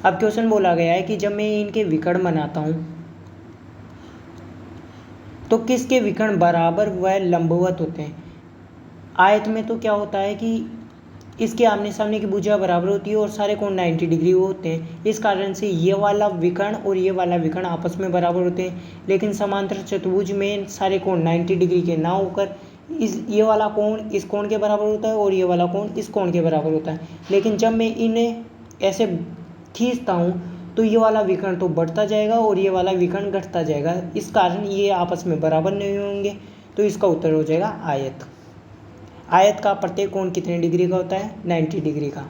Speaker 1: अब क्वेश्चन बोला गया है कि जब मैं इनके विकर्ण बनाता हूँ तो किसके विकर्ण बराबर व लंबवत होते हैं? आयत में तो क्या होता है कि इसके आमने सामने की भुजा बराबर होती है और सारे कोण 90 डिग्री होते हैं। इस कारण से ये वाला विकर्ण और ये वाला विकर्ण आपस में बराबर होते हैं। लेकिन समांतर चतुर्भुज में सारे कोण 90 डिग्री के ना होकर ये वाला कोण इस कोण के बराबर होता है और ये वाला कोण इस कोण के बराबर होता है। लेकिन जब मैं इन्हें ऐसे खींचता हूँ तो ये वाला विकर्ण तो बढ़ता जाएगा और ये वाला विकर्ण घटता जाएगा। इस कारण ये आपस में बराबर नहीं होंगे, तो इसका उत्तर हो जाएगा आयत। आयत का प्रत्येक कोण कितने डिग्री का होता है? 90 डिग्री का।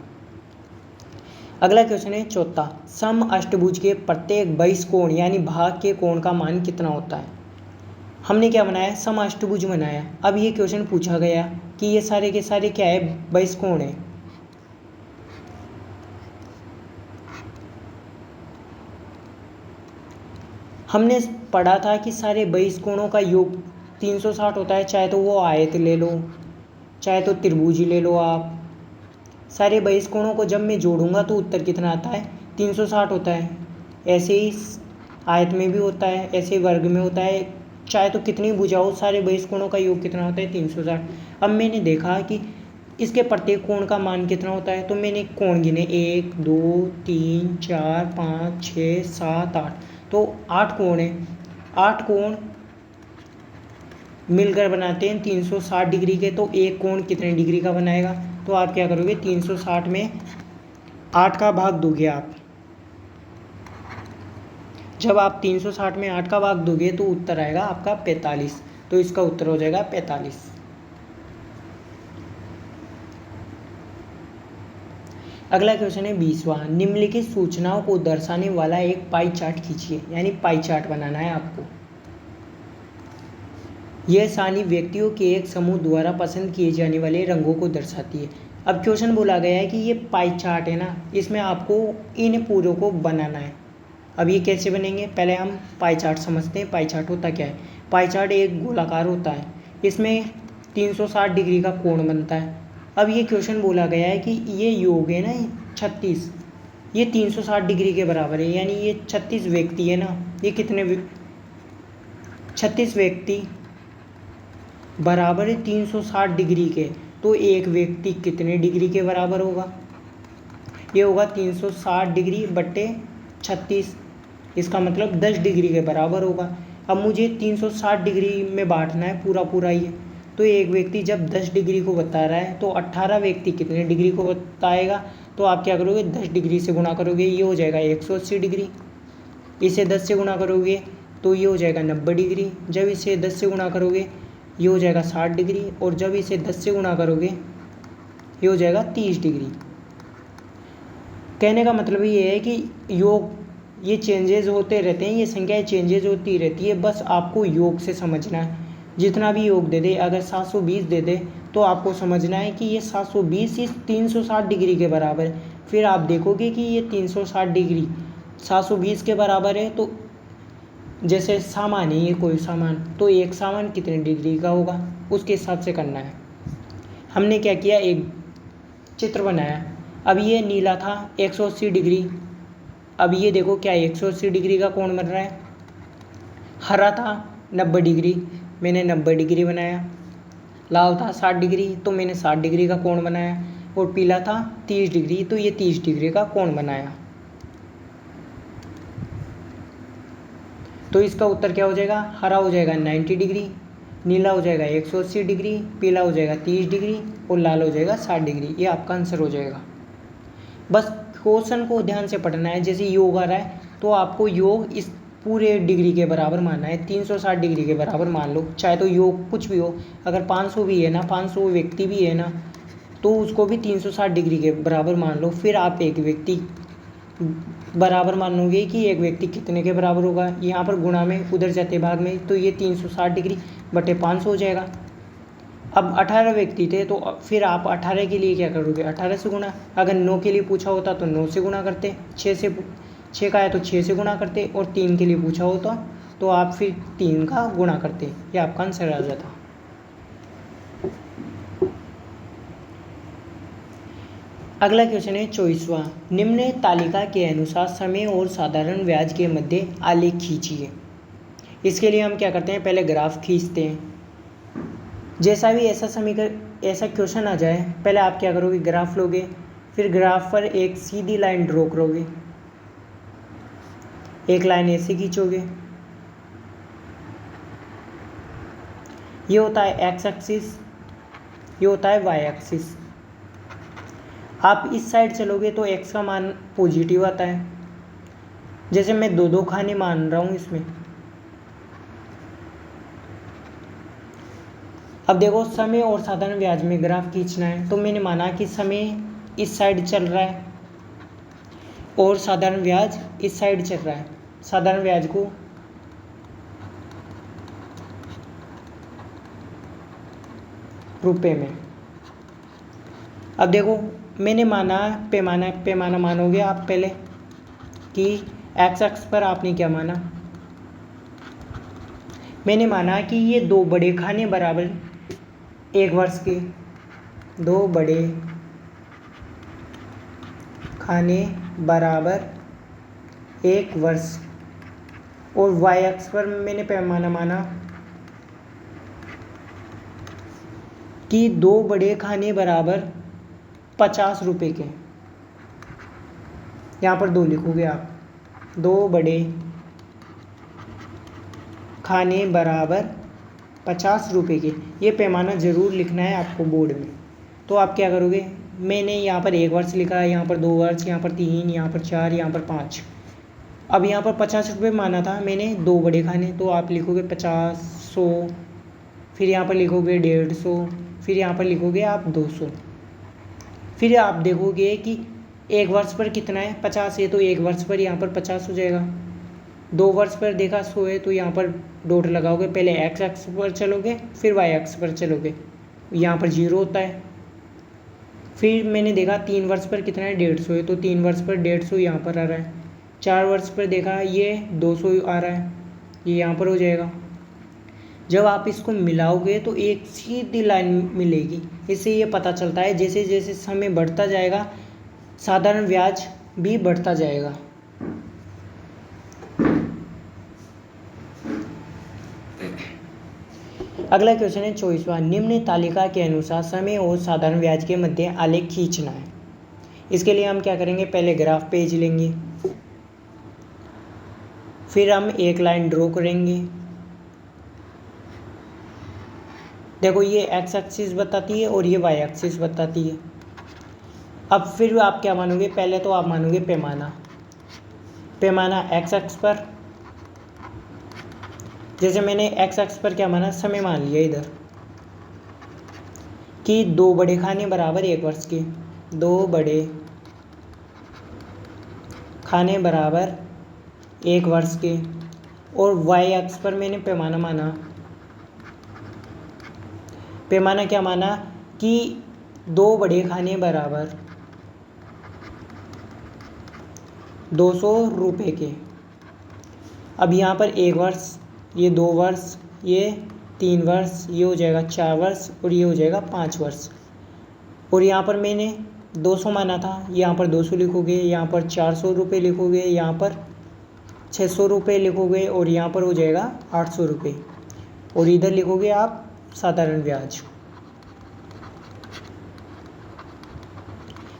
Speaker 1: अगला क्वेश्चन है चौथा, सम अष्टभुज के प्रत्येक 22 कोण यानी भाग के कोण का मान कितना होता है? हमने क्या बनाया? सम अष्टभुज बनाया। अब ये क्वेश्चन पूछा गया कि ये सारे के सारे क्या है? 22 कोण है। हमने पढ़ा था कि सारे 22 कोणों का योग 360 होता है। चाहे तो वो आयत ले लो, चाहे तो त्रिभुज ले लो आप। सारे 22 कोणों को जब मैं जोड़ूंगा तो उत्तर कितना आता है? 360 होता है। ऐसे ही आयत में भी होता है, ऐसे ही वर्ग में होता है। चाहे तो कितनी भुजाओ, सारे 22 कोणों का योग कितना होता है? 360। अब मैंने देखा कि इसके प्रत्येक कोण का मान कितना होता है, तो मैंने कोण गिने 1 2 3 4 5 6 7 8, तो 8 कोण है। 8 कोण मिलकर बनाते हैं 360 डिग्री के। तो एक कोण कितने डिग्री का बनाएगा? तो आप क्या करोगे? 360 में 8 का भाग दोगे आप। जब आप 360 में 8 का भाग दोगे तो उत्तर आएगा आपका 45। तो इसका उत्तर हो जाएगा 45। अगला क्वेश्चन है 20वां, निम्नलिखित सूचनाओं को दर्शाने वाला एक पाई चार्ट खींचिए। यानी पाई चार्ट बनाना है आपको। यह सारणी व्यक्तियों के एक समूह द्वारा पसंद किए जाने वाले रंगों को दर्शाती है। अब क्वेश्चन बोला गया है कि ये पाई चार्ट है ना, इसमें आपको इन पूरों को बनाना है। अब ये कैसे बनेंगे? पहले हम पाई चार्ट समझते हैं। पाई चार्ट होता क्या है? पाई चार्ट एक गोलाकार होता है, इसमें 360 डिग्री का कोण बनता है। अब ये क्वेश्चन बोला गया है कि ये योग है ना 36, ये 360 डिग्री के बराबर है, यानी ये 36 व्यक्ति है ना, ये कितने 36 व्यक्ति बराबर है 360 डिग्री के। तो एक व्यक्ति कितने डिग्री के बराबर होगा? ये होगा 360 डिग्री बट्टे 36, इसका मतलब 10 डिग्री के बराबर होगा। अब मुझे 360 डिग्री में बांटना है पूरा पूरा ये, तो एक व्यक्ति जब 10 डिग्री को बता रहा है तो 18 व्यक्ति कितने डिग्री को बताएगा? तो आप क्या करोगे, 10 डिग्री से गुणा करोगे, ये हो जाएगा 180 डिग्री। इसे 10 से गुणा करोगे तो ये हो जाएगा 90 डिग्री। जब इसे 10 से गुणा करोगे ये हो जाएगा 60 डिग्री, और जब इसे 10 से गुणा करोगे ये हो जाएगा 30 डिग्री। कहने का मतलब ये है कि योग ये चेंजेस होते रहते हैं, ये संख्याएं चेंजेस होती रहती है, बस आपको योग से समझना है। जितना भी योग दे दे, अगर 720 दे दे तो आपको समझना है कि ये 720 इस 360 डिग्री के बराबर है। फिर आप देखोगे कि ये 360 डिग्री 720 के बराबर है, तो जैसे सामान है ये कोई सामान, तो एक सामान कितने डिग्री का होगा उसके हिसाब से करना है। हमने क्या किया, एक चित्र बनाया। अब ये नीला था 180 डिग्री, अब ये देखो क्या 180 डिग्री का कोण बन रहा है। हरा था 90 डिग्री, मैंने 90 डिग्री बनाया। लाल था 60 डिग्री, तो मैंने 60 डिग्री का कोण बनाया। और पीला था 30 डिग्री, तो ये 30 डिग्री का कोण बनाया। तो इसका उत्तर क्या हो जाएगा, हरा हो जाएगा 90 डिग्री, नीला हो जाएगा 180 डिग्री, पीला हो जाएगा 30 डिग्री और लाल हो जाएगा 60 डिग्री। ये आपका आंसर हो जाएगा। बस क्वेश्चन को ध्यान से पढ़ना है। जैसे योग आ रहा है तो आपको योग इस पूरे डिग्री के बराबर मानना है, 360 डिग्री के बराबर मान लो, चाहे तो योग कुछ भी हो। अगर 500 भी है ना, 500 व्यक्ति भी है ना, तो उसको भी 360 डिग्री के बराबर मान लो। फिर आप एक व्यक्ति बराबर मानोगे कि एक व्यक्ति कितने के बराबर होगा। यहाँ पर गुणा में उधर जाते भाग में, तो ये 360 डिग्री बटे 500 हो जाएगा। अब 18 व्यक्ति थे, तो फिर आप 18 के लिए क्या करोगे, 18 से गुणा। अगर 9 के लिए पूछा होता तो 9 से गुणा करते, 6 का है तो 6 से गुणा करते, और 3 के लिए पूछा होता तो आप फिर 3 का गुणा करते। ये आपका आंसर आ जाता। अगला क्वेश्चन है 24वां। निम्न तालिका के अनुसार समय और साधारण ब्याज के मध्य आलेख खींचिए। इसके लिए हम क्या करते हैं, पहले ग्राफ खींचते हैं। जैसा भी ऐसा समीकरण ऐसा क्वेश्चन आ जाए, पहले आप क्या करोगे, ग्राफ लोगे, फिर ग्राफ पर एक सीधी लाइन ड्रॉ करोगे, एक लाइन ऐसे खींचोगे। ये होता है एक्स एक्सिस, ये होता है वाई एक्सिस। आप इस साइड चलोगे तो एक्स का मान पॉजिटिव आता है। जैसे मैं 2-2 खाने मान रहा हूँ इसमें। अब देखो, समय और साधारण ब्याज में ग्राफ खींचना है, तो मैंने माना कि समय इस साइड चल रहा है और साधारण ब्याज इस साइड चल रहा है। साधारण ब्याज को रुपए में। अब देखो, मैंने माना पैमाना मानोगे आप पहले कि एक्स एक्स पर आपने क्या माना, मैंने माना कि ये 2 बड़े खाने बराबर 1 वर्ष के, 2 बड़े खाने बराबर 1 वर्ष। और वाई एक्स पर मैंने पैमाना माना कि 2 बड़े खाने बराबर 50 रुपये के। यहाँ पर 2 लिखोगे आप, 2 बड़े खाने बराबर 50 रुपये के। ये पैमाना ज़रूर लिखना है आपको बोर्ड में। तो आप क्या करोगे, मैंने यहाँ पर 1 वर्ष लिखा है, यहाँ पर 2 वर्ष, यहाँ पर 3, यहाँ पर 4, यहाँ पर 5। अब यहाँ पर 50 रुपये माना था मैंने 2 बड़े खाने, तो आप लिखोगे 50, 100, फिर यहाँ पर लिखोगे 150, फिर यहाँ पर लिखोगे आप 200। फिर आप देखोगे कि 1 वर्ष पर कितना है, 50 है, तो 1 वर्ष पर यहाँ पर 50 हो जाएगा। 2 वर्ष पर देखा 100 है, तो यहाँ पर डॉट लगाओगे। पहले एक्स एक्स पर चलोगे, फिर वाई एक्स पर चलोगे, यहाँ पर 0 होता है। फिर मैंने देखा 3 वर्ष पर कितना है, 150 है, तो 3 वर्ष पर 150 यहाँ पर आ रहा है। 4 वर्ष पर देखा ये 200 आ रहा है, ये यहाँ पर हो जाएगा। जब आप इसको मिलाओगे तो एक सीधी लाइन मिलेगी। इससे ये पता चलता है जैसे जैसे समय बढ़ता जाएगा साधारण ब्याज भी बढ़ता जाएगा। अगला क्वेश्चन है 24वां, निम्न तालिका के अनुसार समय और साधारण ब्याज के मध्य आलेख खींचना है। इसके लिए हम क्या करेंगे, पहले ग्राफ पेज लेंगे, फिर हम एक लाइन ड्रॉ करेंगे। देखो ये एक्स एक्सिस बताती है और ये वाई एक्सिस बताती है। अब फिर आप क्या मानोगे, पहले तो आप मानोगे पैमाना एक्स एक्स पर, जैसे मैंने एक्स एक्स पर क्या माना, समय मान लिया इधर कि 2 बड़े खाने बराबर 1 वर्ष के, 2 बड़े खाने बराबर 1 वर्ष के। और वाई एक्स पर मैंने पैमाना माना, पैमाना क्या माना कि 2 बड़े खाने बराबर 200 रुपये के। अब यहाँ पर 1 वर्ष, ये 2 वर्ष, ये 3 वर्ष, ये हो जाएगा 4 वर्ष और ये हो जाएगा 5 वर्ष। और यहाँ पर मैंने 200 माना था, यहाँ पर 200 लिखोगे, यहाँ पर 400 रुपये लिखोगे, यहाँ पर 600 रुपये लिखोगे और यहाँ पर हो जाएगा 800 रुपये। और इधर लिखोगे आप साधारण ब्याज।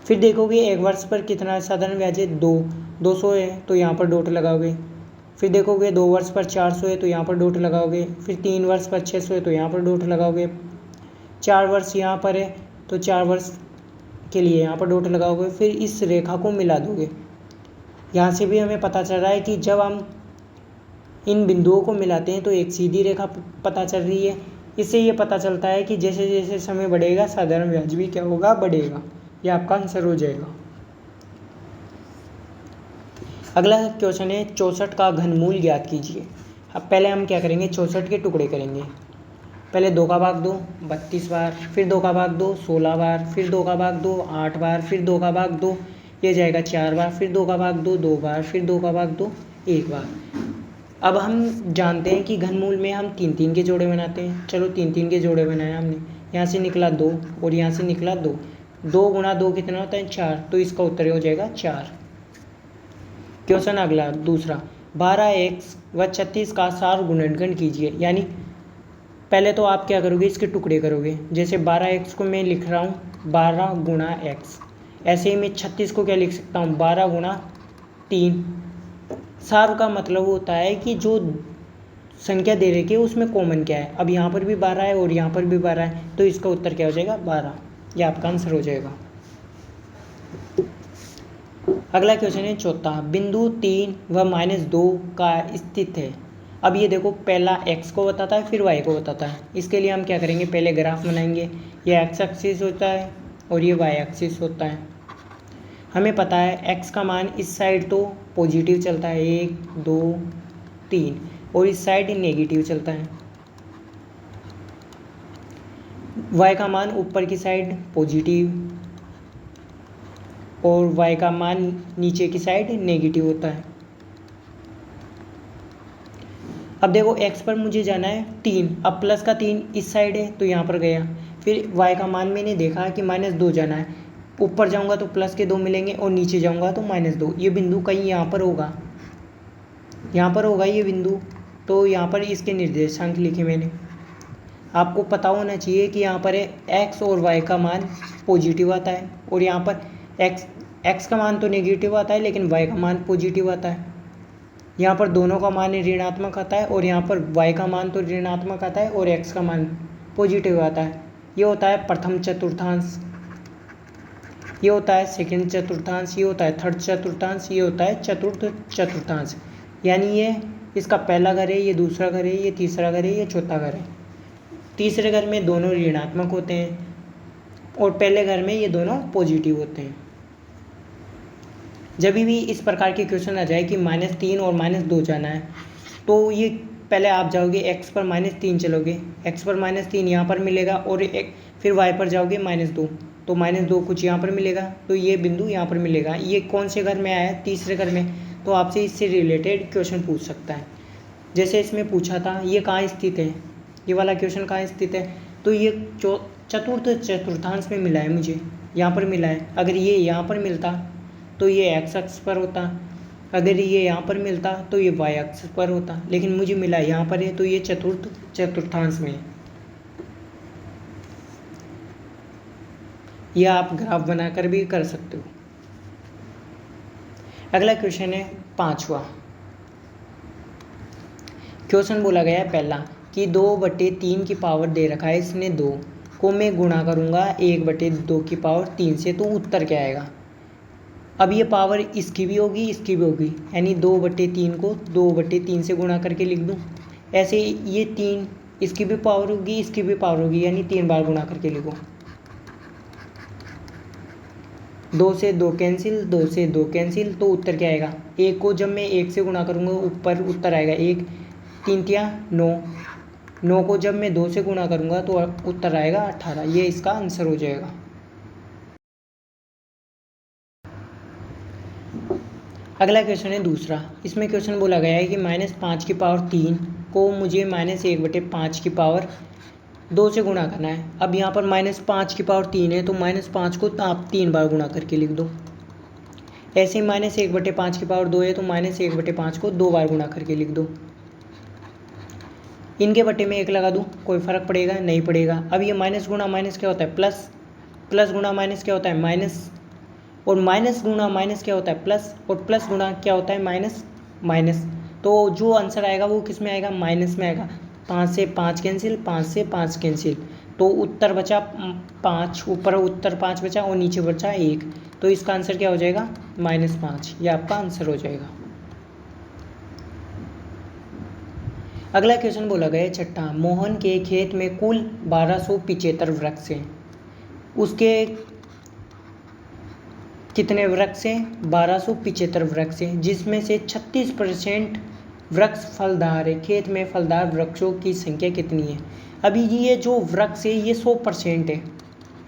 Speaker 1: फिर देखोगे 1 वर्ष पर कितना साधारण ब्याज है, 200 है तो यहाँ पर डॉट लगाओगे। फिर देखोगे 2 वर्ष पर 400 है तो यहाँ पर डॉट लगाओगे। फिर 3 वर्ष पर 600 है तो यहाँ पर डॉट लगाओगे। 4 वर्ष यहाँ पर है तो 4 वर्ष के लिए यहाँ पर डॉट लगाओगे। फिर इस रेखा को मिला दोगे। यहाँ से भी हमें पता चल रहा है कि जब हम इन बिंदुओं को मिलाते हैं तो एक सीधी रेखा पता चल रही है। इससे ये पता चलता है कि जैसे जैसे समय बढ़ेगा साधारण ब्याज भी क्या होगा, बढ़ेगा। यह आपका आंसर हो जाएगा। अगला क्वेश्चन है 64 का घनमूल ज्ञात कीजिए। अब पहले हम क्या करेंगे, 64 के टुकड़े करेंगे। पहले 2 का भाग 2 32 बार, फिर 2 का भाग 2 16 बार, फिर 2 का भाग 2 8 बार, फिर 2 का भाग 2 ये जाएगा 4 बार, फिर 2 का भाग 2 2 बार, फिर 2 का भाग 2 1 बार। अब हम जानते हैं कि घनमूल में हम 3 के जोड़े बनाते हैं। चलो 3 के जोड़े बनाए हमने। यहाँ से निकला 2 और यहाँ से निकला 2। 2 गुणा 2 कितना होता है, 4। तो इसका उत्तर हो जाएगा 4। क्वेश्चन अगला दूसरा, 12x व 36 का सार गुणनखंड कीजिए। यानी पहले तो आप क्या करोगे, इसके टुकड़े करोगे। जैसे 12x को मैं लिख रहा हूँ 12 गुणा x, ऐसे ही मैं 36 को क्या लिख सकता हूँ 12 गुणा 3। सार का मतलब होता है कि जो संख्या दे रखी है उसमें कॉमन क्या है। अब यहाँ पर भी 12 है और यहाँ पर भी 12 है तो इसका उत्तर क्या हो जाएगा 12। यह आपका आंसर हो जाएगा। अगला क्वेश्चन है चौथा, बिंदु 3 व -2 का स्थित है। अब ये देखो पहला x को बताता है फिर y को बताता है। इसके लिए हम क्या करेंगे, पहले ग्राफ बनाएंगे। ये x एक्सिस होता है और ये y एक्सिस होता है। हमें पता है x का मान इस साइड तो पॉजिटिव चलता है 1 2 3 और इस साइड नेगेटिव चलता है। y का मान ऊपर की साइड पॉजिटिव और y का मान नीचे की साइड नेगेटिव होता है। अब देखो x पर मुझे जाना है 3। अब प्लस का 3 इस साइड है तो यहाँ पर गया। फिर y का मान मैंने देखा कि -2 जाना है। ऊपर जाऊँगा तो प्लस के 2 मिलेंगे और नीचे जाऊँगा तो -2। ये बिंदु कहीं यहाँ पर होगा, यहाँ पर होगा ये बिंदु। तो यहाँ पर इसके निर्देशांक लिखे मैंने। आपको पता होना चाहिए कि यहाँ पर है x और y का मान पॉजिटिव आता है और यहाँ पर x का मान तो नेगेटिव आता है लेकिन y का मान पॉजिटिव आता है। यहाँ पर दोनों का मान ऋणात्मक आता है और यहाँ पर y का मान तो ऋणात्मक आता है और x का मान पॉजिटिव आता है। ये होता है प्रथम चतुर्थांश, ये होता है सेकंड चतुर्थांश, ये होता है थर्ड चतुर्थांश, ये होता है चतुर्थ चतुर्थांश। यानी ये इसका पहला घर है, ये दूसरा घर है, ये तीसरा घर है, ये चौथा घर है। तीसरे घर में दोनों ऋणात्मक होते हैं और पहले घर में ये दोनों पॉजिटिव होते हैं। जब भी इस प्रकार के क्वेश्चन आ जाए कि -3 और -2 जाना है तो ये पहले आप जाओगे x पर -3 चलोगे, x पर -3 यहाँ पर मिलेगा और फिर y पर जाओगे -2 तो -2 कुछ यहाँ पर मिलेगा तो ये बिंदु यहाँ पर मिलेगा। ये कौन से घर में आया है, तीसरे घर में। तो आपसे इससे रिलेटेड क्वेश्चन पूछ सकता है। जैसे इसमें पूछा था ये कहाँ स्थित है, ये वाला क्वेश्चन कहाँ स्थित है, तो ये चतुर्थ चतुर्थांश में मिला है मुझे, यहाँ पर मिला है। अगर ये यहाँ पर मिलता तो ये एक्स अक्ष पर होता, अगर ये यहाँ पर मिलता तो ये वाई अक्ष पर होता, लेकिन मुझे मिला यहाँ पर है तो ये चतुर्थांश में है। यह आप ग्राफ बनाकर भी कर सकते हो। अगला क्वेश्चन है 5वां। क्वेश्चन बोला गया है पहला कि 2/3 की पावर दे रखा है इसने 2 को मैं गुणा करूँगा 1/2 की पावर 3 से, तो उत्तर क्या आएगा। अब ये पावर इसकी भी होगी इसकी भी होगी, यानी 2/3 को 2/3 से गुणा करके लिख दूँ। ऐसे ये 3 इसकी भी पावर होगी इसकी भी पावर होगी, यानी 3 बार गुणा करके लिखो। 2 से 2 कैंसिल 2 से 2 कैंसिल, तो उत्तर क्या आएगा। 1 को जब मैं 1 से गुणा करूँगा ऊपर उत्तर आएगा 1, 3 तिया 9, 9 को जब मैं 2 से गुणा करूँगा तो उत्तर आएगा 18। ये इसका आंसर हो जाएगा। अगला क्वेश्चन है दूसरा। इसमें क्वेश्चन बोला गया है कि -5 की पावर 3 को मुझे -1/5 की पावर 2 से गुणा करना है। अब यहाँ पर -5 की पावर 3 है तो -5 को आप 3 बार गुणा करके लिख दो। ऐसे ही -1/5 की पावर 2 है तो -1/5 को 2 बार गुणा करके लिख दो। इनके बटे में 1 लगा दूँ, कोई फ़र्क पड़ेगा नहीं पड़ेगा। अब ये माइनस गुणा माइनस क्या होता है प्लस, प्लस गुणा माइनस क्या होता है माइनस, और माइनस गुणा माइनस क्या होता है प्लस, और प्लस गुणा क्या होता है माइनस माइनस। तो जो आंसर आएगा वो किस में आएगा, माइनस में आएगा। 5 से 5 कैंसिल 5 से 5 कैंसिल, तो उत्तर बचा 5, ऊपर उत्तर 5 बचा और नीचे बचा 1, तो इसका आंसर क्या हो जाएगा -5। यह आपका आंसर हो जाएगा। अगला क्वेश्चन बोला गया है छठा। मोहन के खेत में कुल 1275 वृक्ष हैं। उसके कितने वृक्ष हैं, 1275 वृक्ष हैं, जिसमें से 36% वृक्ष फलदार है। खेत में फलदार वृक्षों की संख्या कितनी है। अभी ये जो वृक्ष है ये 100% है,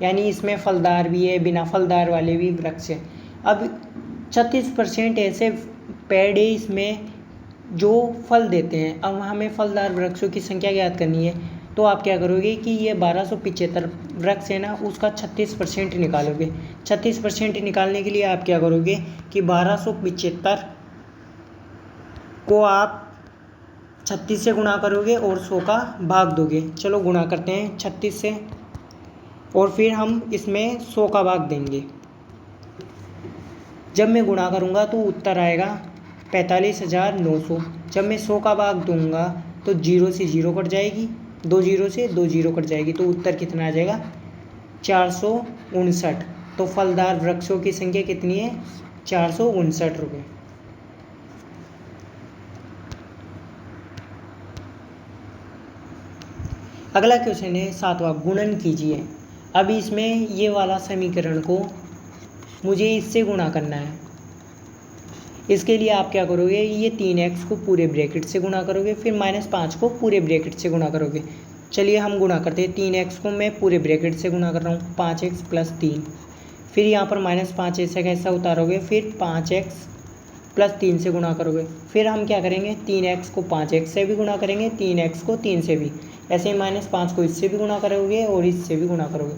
Speaker 1: यानी इसमें फलदार भी है बिना फलदार वाले भी वृक्ष हैं। अब 36% ऐसे पेड़ है इसमें जो फल देते हैं। अब हमें फलदार वृक्षों की संख्या ज्ञात करनी है, तो आप क्या करोगे कि ये 1275 वृक्ष है ना, उसका 36% निकालोगे। 36% निकालने के लिए आप क्या करोगे कि 1275 को आप 36 से गुणा करोगे और 100 का भाग दोगे। चलो गुणा करते हैं 36 से, और फिर हम इसमें 100 का भाग देंगे। जब मैं गुणा करूँगा तो उत्तर आएगा 45,900। जब मैं 100 का भाग दूंगा तो 0 से 0 कट जाएगी, 2 0 से 2 0 कट जाएगी, तो उत्तर कितना आ जाएगा 459। तो फलदार वृक्षों की संख्या कितनी है 459 रुपये। अगला क्वेश्चन है 7वां। गुणन कीजिए। अब इसमें ये वाला समीकरण को मुझे इससे गुणा करना है। इसके लिए आप क्या करोगे, ये 3x को पूरे ब्रैकेट से गुणा करोगे, फिर -5 को पूरे ब्रैकेट से गुणा करोगे। चलिए हम गुणा करते हैं। 3x को मैं पूरे ब्रैकेट से गुणा कर रहा हूँ, 5x + 3, फिर यहाँ पर -5 ऐसा कैसा उतारोगे, फिर 5x + 3 से गुणा करोगे। फिर हम क्या करेंगे, 3x को 5x से भी गुणा करेंगे, 3x को 3 से भी, ऐसे ही -5 को इससे भी गुणा करोगे और इससे भी गुणा करोगे।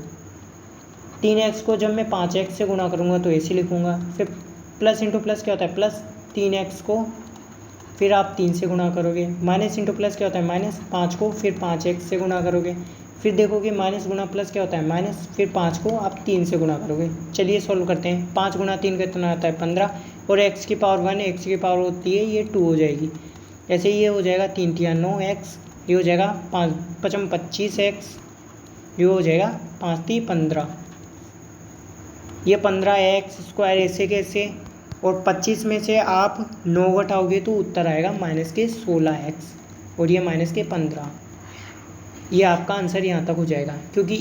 Speaker 1: 3x को जब मैं 5x से गुणा करूँगा तो ऐसे लिखूँगा, फिर प्लस इंटू प्लस क्या होता है प्लस, 3x को फिर आप 3 से गुणा करोगे, माइनस इंटू प्लस क्या होता है माइनस, 5 को फिर 5x से गुणा करोगे, फिर देखोगे माइनस गुणा प्लस क्या होता है माइनस, फिर 5 को आप 3 से गुणा करोगे। चलिए सॉल्व करते हैं। 5 × 3 कितना आता है 15, और x की पावर 1, x की पावर होती है ये 2 हो जाएगी। ऐसे ये हो जाएगा 3 × 9x, ये हो जाएगा 5 × 25x, ये हो जाएगा 5 × 15, ये 15x² ऐसे कैसे, और 25 में से आप 9 घटाओगे तो उत्तर आएगा -16x, और ये -15। ये आपका आंसर यहाँ तक हो जाएगा, क्योंकि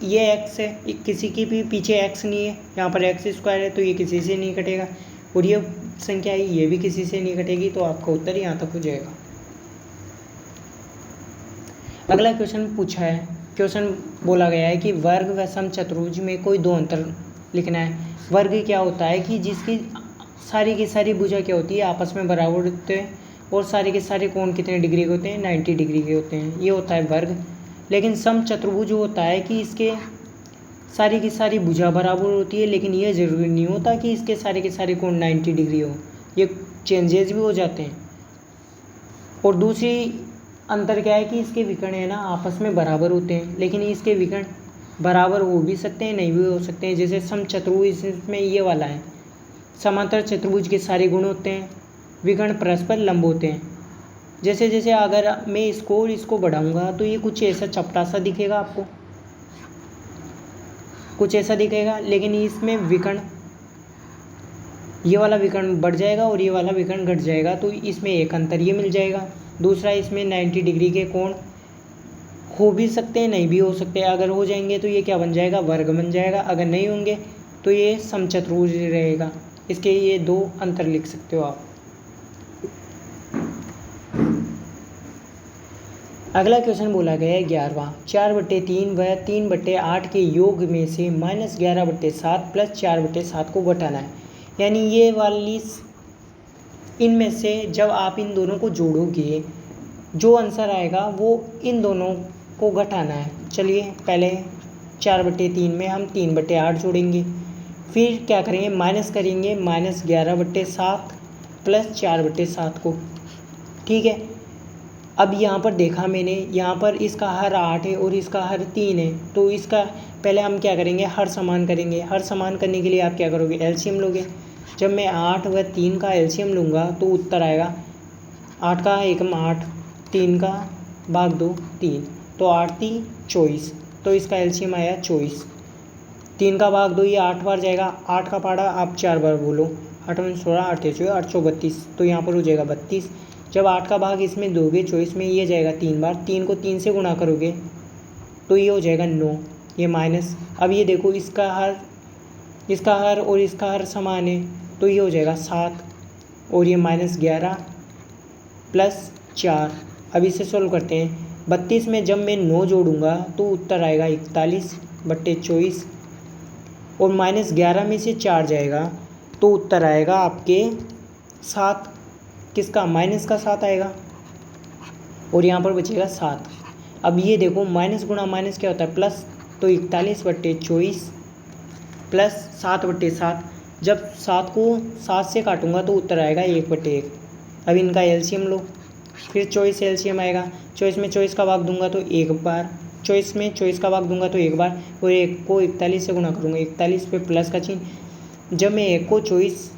Speaker 1: ये x है, किसी की भी पीछे x नहीं है, यहाँ पर x² है तो ये किसी से नहीं कटेगा, और ये संख्या है ये भी किसी से नहीं कटेगी, तो आपका उत्तर यहाँ तक हो जाएगा। अगला क्वेश्चन पूछा है, क्वेश्चन बोला गया है कि वर्ग व समचतुर्भुज में कोई दो अंतर लिखना है। वर्ग क्या होता है कि जिसकी सारी की सारी भुजा क्या होती है आपस में बराबर होते हैं, और सारे के सारे कोण कितने डिग्री के होते हैं 90 डिग्री के होते हैं, ये होता है वर्ग। लेकिन समचतुर्भुज होता है कि इसके सारी की सारी भुजा बराबर होती है, लेकिन यह ज़रूरी नहीं होता कि इसके सारे के सारे कोण 90 डिग्री हो, ये चेंजेस भी हो जाते हैं। और दूसरी अंतर क्या है कि इसके विकर्ण है ना आपस में बराबर होते हैं, लेकिन इसके विकर्ण बराबर हो भी सकते हैं, नहीं भी हो सकते हैं। जैसे समचतुर्भुज में ये वाला है, समांतर चतुर्भुज के सारे गुण होते हैं, विकर्ण परस्पर लंब होते हैं। जैसे जैसे अगर मैं इसको और इसको बढ़ाऊंगा तो ये कुछ ऐसा चपटा सा दिखेगा, आपको कुछ ऐसा दिखेगा, लेकिन इसमें विकर्ण, ये वाला विकर्ण बढ़ जाएगा और ये वाला विकर्ण घट जाएगा, तो इसमें एक अंतर ये मिल जाएगा। दूसरा, इसमें 90 डिग्री के कोण हो भी सकते हैं, नहीं भी हो सकते। अगर हो जाएंगे तो ये क्या बन जाएगा, वर्ग बन जाएगा। अगर नहीं होंगे तो ये समचतुर्भुज रहेगा। इसके ये दो अंतर लिख सकते हो आप। अगला क्वेश्चन बोला गया है 11वां, 4/3 व 3/8 के योग में से -11/7 + 4/7 को घटाना है। यानी ये वाली इनमें से जब आप इन दोनों को जोड़ोगे, जो आंसर आएगा वो इन दोनों को घटाना है। चलिए पहले 4/3 में हम 3/8 जोड़ेंगे, फिर क्या करेंगे, माइनस करेंगे -11/7 + 4/7 को। ठीक है, अब यहाँ पर देखा मैंने, यहाँ पर इसका हर 8 है और इसका हर 3 है, तो इसका पहले हम क्या करेंगे, हर समान करेंगे। हर समान करने के लिए आप क्या करोगे, एलसीएम लोगे। जब मैं 8 व 3 का एलसीएम लूँगा तो उत्तर आएगा 8 का 1 8, 3 का भाग 2 3, तो 8 3 24, तो इसका एलसीएम आया 24। 3 का भाग 2 ये 8 बार जाएगा, 8 का पाड़ा आप 4 बार बोलो, 8 में 16 8 24 832, तो यहाँ पर हो जाएगा 32। जब 8 का भाग इसमें दोगे 24 में, ये जाएगा 3 बार, 3 को 3 से गुणा करोगे तो ये हो जाएगा 9, ये माइनस। अब ये देखो इसका हर और इसका हर समान है, तो ये हो जाएगा 7 और ये -11 + 4। अब इसे सोल्व करते हैं। 32 में जब मैं 9 जोड़ूंगा तो उत्तर आएगा 41/24 और -11 में से 4 जाएगा तो उत्तर आएगा आपके 7, किसका, माइनस का 7 आएगा और यहाँ पर बचेगा 7। अब ये देखो माइनस गुणा माइनस क्या होता है, प्लस, तो 41/24 + 7/7। जब 7 को 7 से काटूंगा तो उत्तर आएगा 1/1। अब इनका एलसीएम लो, फिर 24 एलसीएम आएगा। 24 में 24 का भाग दूंगा तो एक बार, 24 में 24 का भाग दूंगा तो एक बार, और 1 को 41 से गुणा करूँगा, 41 पे प्लस का चिन्ह। जब मैं 1 को 24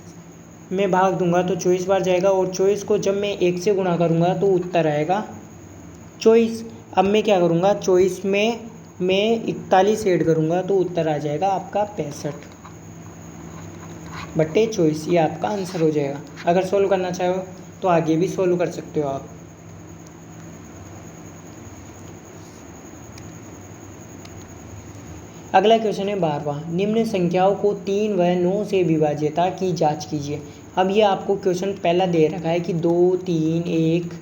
Speaker 1: में भाग दूंगा तो 24 बार जाएगा, और 24 को जब मैं 1 से गुणा करूँगा तो उत्तर आएगा 24। अब मैं क्या करूँगा, 24 में मैं 41 ऐड करूँगा तो उत्तर आ जाएगा आपका 65/24। ये आपका आंसर हो जाएगा। अगर सोल्व करना चाहो तो आगे भी सोल्व कर सकते हो आप। अगला क्वेश्चन है 12वां, निम्न संख्याओं को 3 व 9 से विभाज्यता की जांच कीजिए। अब ये आपको क्वेश्चन पहला दे रखा है कि 2 3 1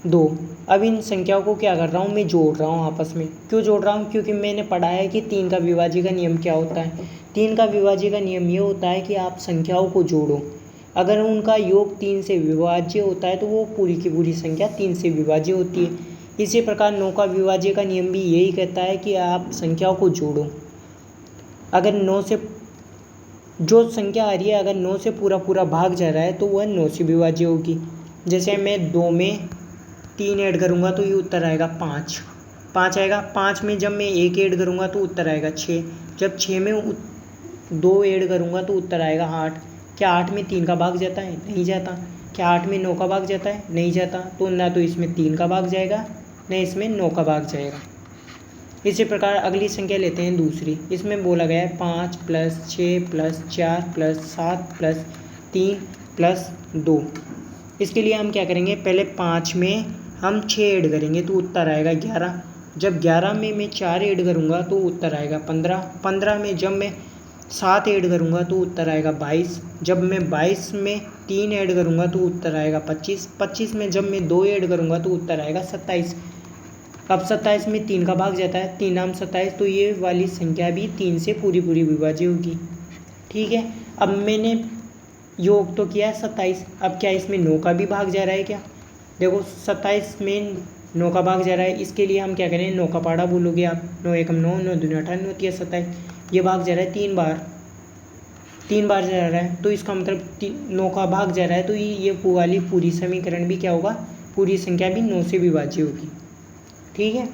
Speaker 1: 2। अब इन संख्याओं को क्या कर रहा हूँ, मैं जोड़ रहा हूँ आपस में। क्यों जोड़ रहा हूँ, क्योंकि मैंने पढ़ा है कि 3 का विभाज्य का नियम क्या होता है। 3 का विभाज्य का नियम ये होता है कि आप संख्याओं को जोड़ो, अगर उनका योग 3 से विभाज्य होता है तो वो पूरी की पूरी संख्या 3 से विभाज्य होती है। इसी प्रकार 9 का विभाज्य का नियम भी यही कहता है कि आप संख्याओं को जोड़ो। अगर 9 से जो संख्या आ रही है, अगर 9 से पूरा भाग जा रहा है तो वह 9 से विभाज्य होगी। जैसे मैं 2 में 3 ऐड करूँगा तो ये उत्तर आएगा 5 आएगा। 5 में जब मैं 1 ऐड करूँगा तो उत्तर आएगा 6। जब 6 में 2 ऐड करूँगा तो उत्तर आएगा 8। क्या 8 में 3 का भाग जाता है, नहीं जाता। क्या 8 में 9 का भाग जाता है, नहीं जाता। तो ना तो इसमें 3 का भाग जाएगा, न इसमें 9 का भाग जाएगा। इसी प्रकार अगली संख्या लेते हैं दूसरी। इसमें बोला गया है 5 + 6 + 4 + 7 + 3 + 2। इसके लिए हम क्या करेंगे, पहले 5 में हम 6 ऐड करेंगे तो उत्तर आएगा 11। जब 11 में मैं 4 ऐड करूँगा तो उत्तर आएगा 15। 15 में जब मैं 7 ऐड करूँगा तो उत्तर आएगा 22। जब मैं 22 में 3 ऐड करूँगा तो उत्तर आएगा 25। 25 में जब मैं 2 ऐड करूँगा तो उत्तर आएगा 27। अब 27 में 3 का भाग जाता है, 3 नाम 27, तो ये वाली संख्या भी 3 से पूरी विभाज्य होगी। ठीक है, अब मैंने योग तो किया है 27। अब क्या इसमें 9 का भी भाग जा रहा है क्या, देखो 27 में 9 का भाग जा रहा है, इसके लिए हम क्या करें, 9 का पाड़ा बोलोगे आप, 9 एकम 9, 9 दूनी 18, 9 तिया 27, ये भाग जा रहा है 3 बार, 3 बार जा रहा है, तो इसका मतलब 9 का भाग जा रहा है, तो ये वाली पूरी समीकरण भी क्या होगा, पूरी संख्या भी 9 से विभाज्य होगी। ठीक है।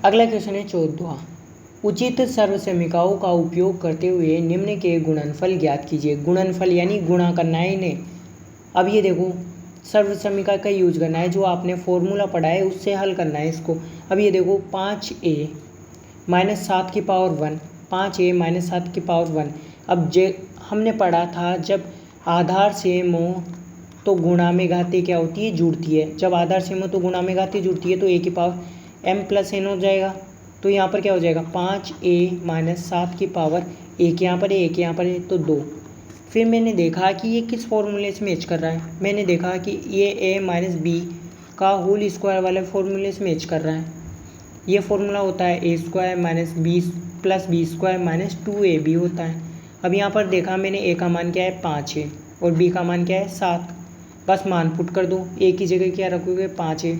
Speaker 1: अगला क्वेश्चन है 14वां। उचित सर्वसमीकाओं का उपयोग करते हुए निम्न के गुणनफल ज्ञात कीजिए। गुणनफल यानी गुणा करना है इन्हें। अब ये देखो, सर्वसमीका का यूज करना है, जो आपने फॉर्मूला पढ़ा है उससे हल करना है इसको। अब ये देखो 5a माइनस 7 की पावर 1, 5a माइनस 7 की पावर 1। अब हमने पढ़ा था जब आधार सेम हो तो गुणा में घाती क्या होती है, जुड़ती है। जब आधार सेम हो तो गुणा में घाती जुड़ती है, तो a की पावर m प्लस n हो जाएगा। तो यहाँ पर क्या हो जाएगा, 5a माइनस 7 की पावर, एक यहाँ पर है एक यहाँ पर है, तो 2। फिर मैंने देखा कि ये किस फॉर्मूले से मैच कर रहा है, मैंने देखा कि ये a माइनस बी का होल स्क्वायर वाले फॉर्मूले से मैच कर रहा है। ये फॉर्मूला होता है a square minus b plus b square minus 2ab होता है। अब यहाँ पर देखा मैंने a का मान क्या है 5 है और b का मान क्या है 7। बस मान पुट कर दो, a की जगह क्या रखोगे 5 है,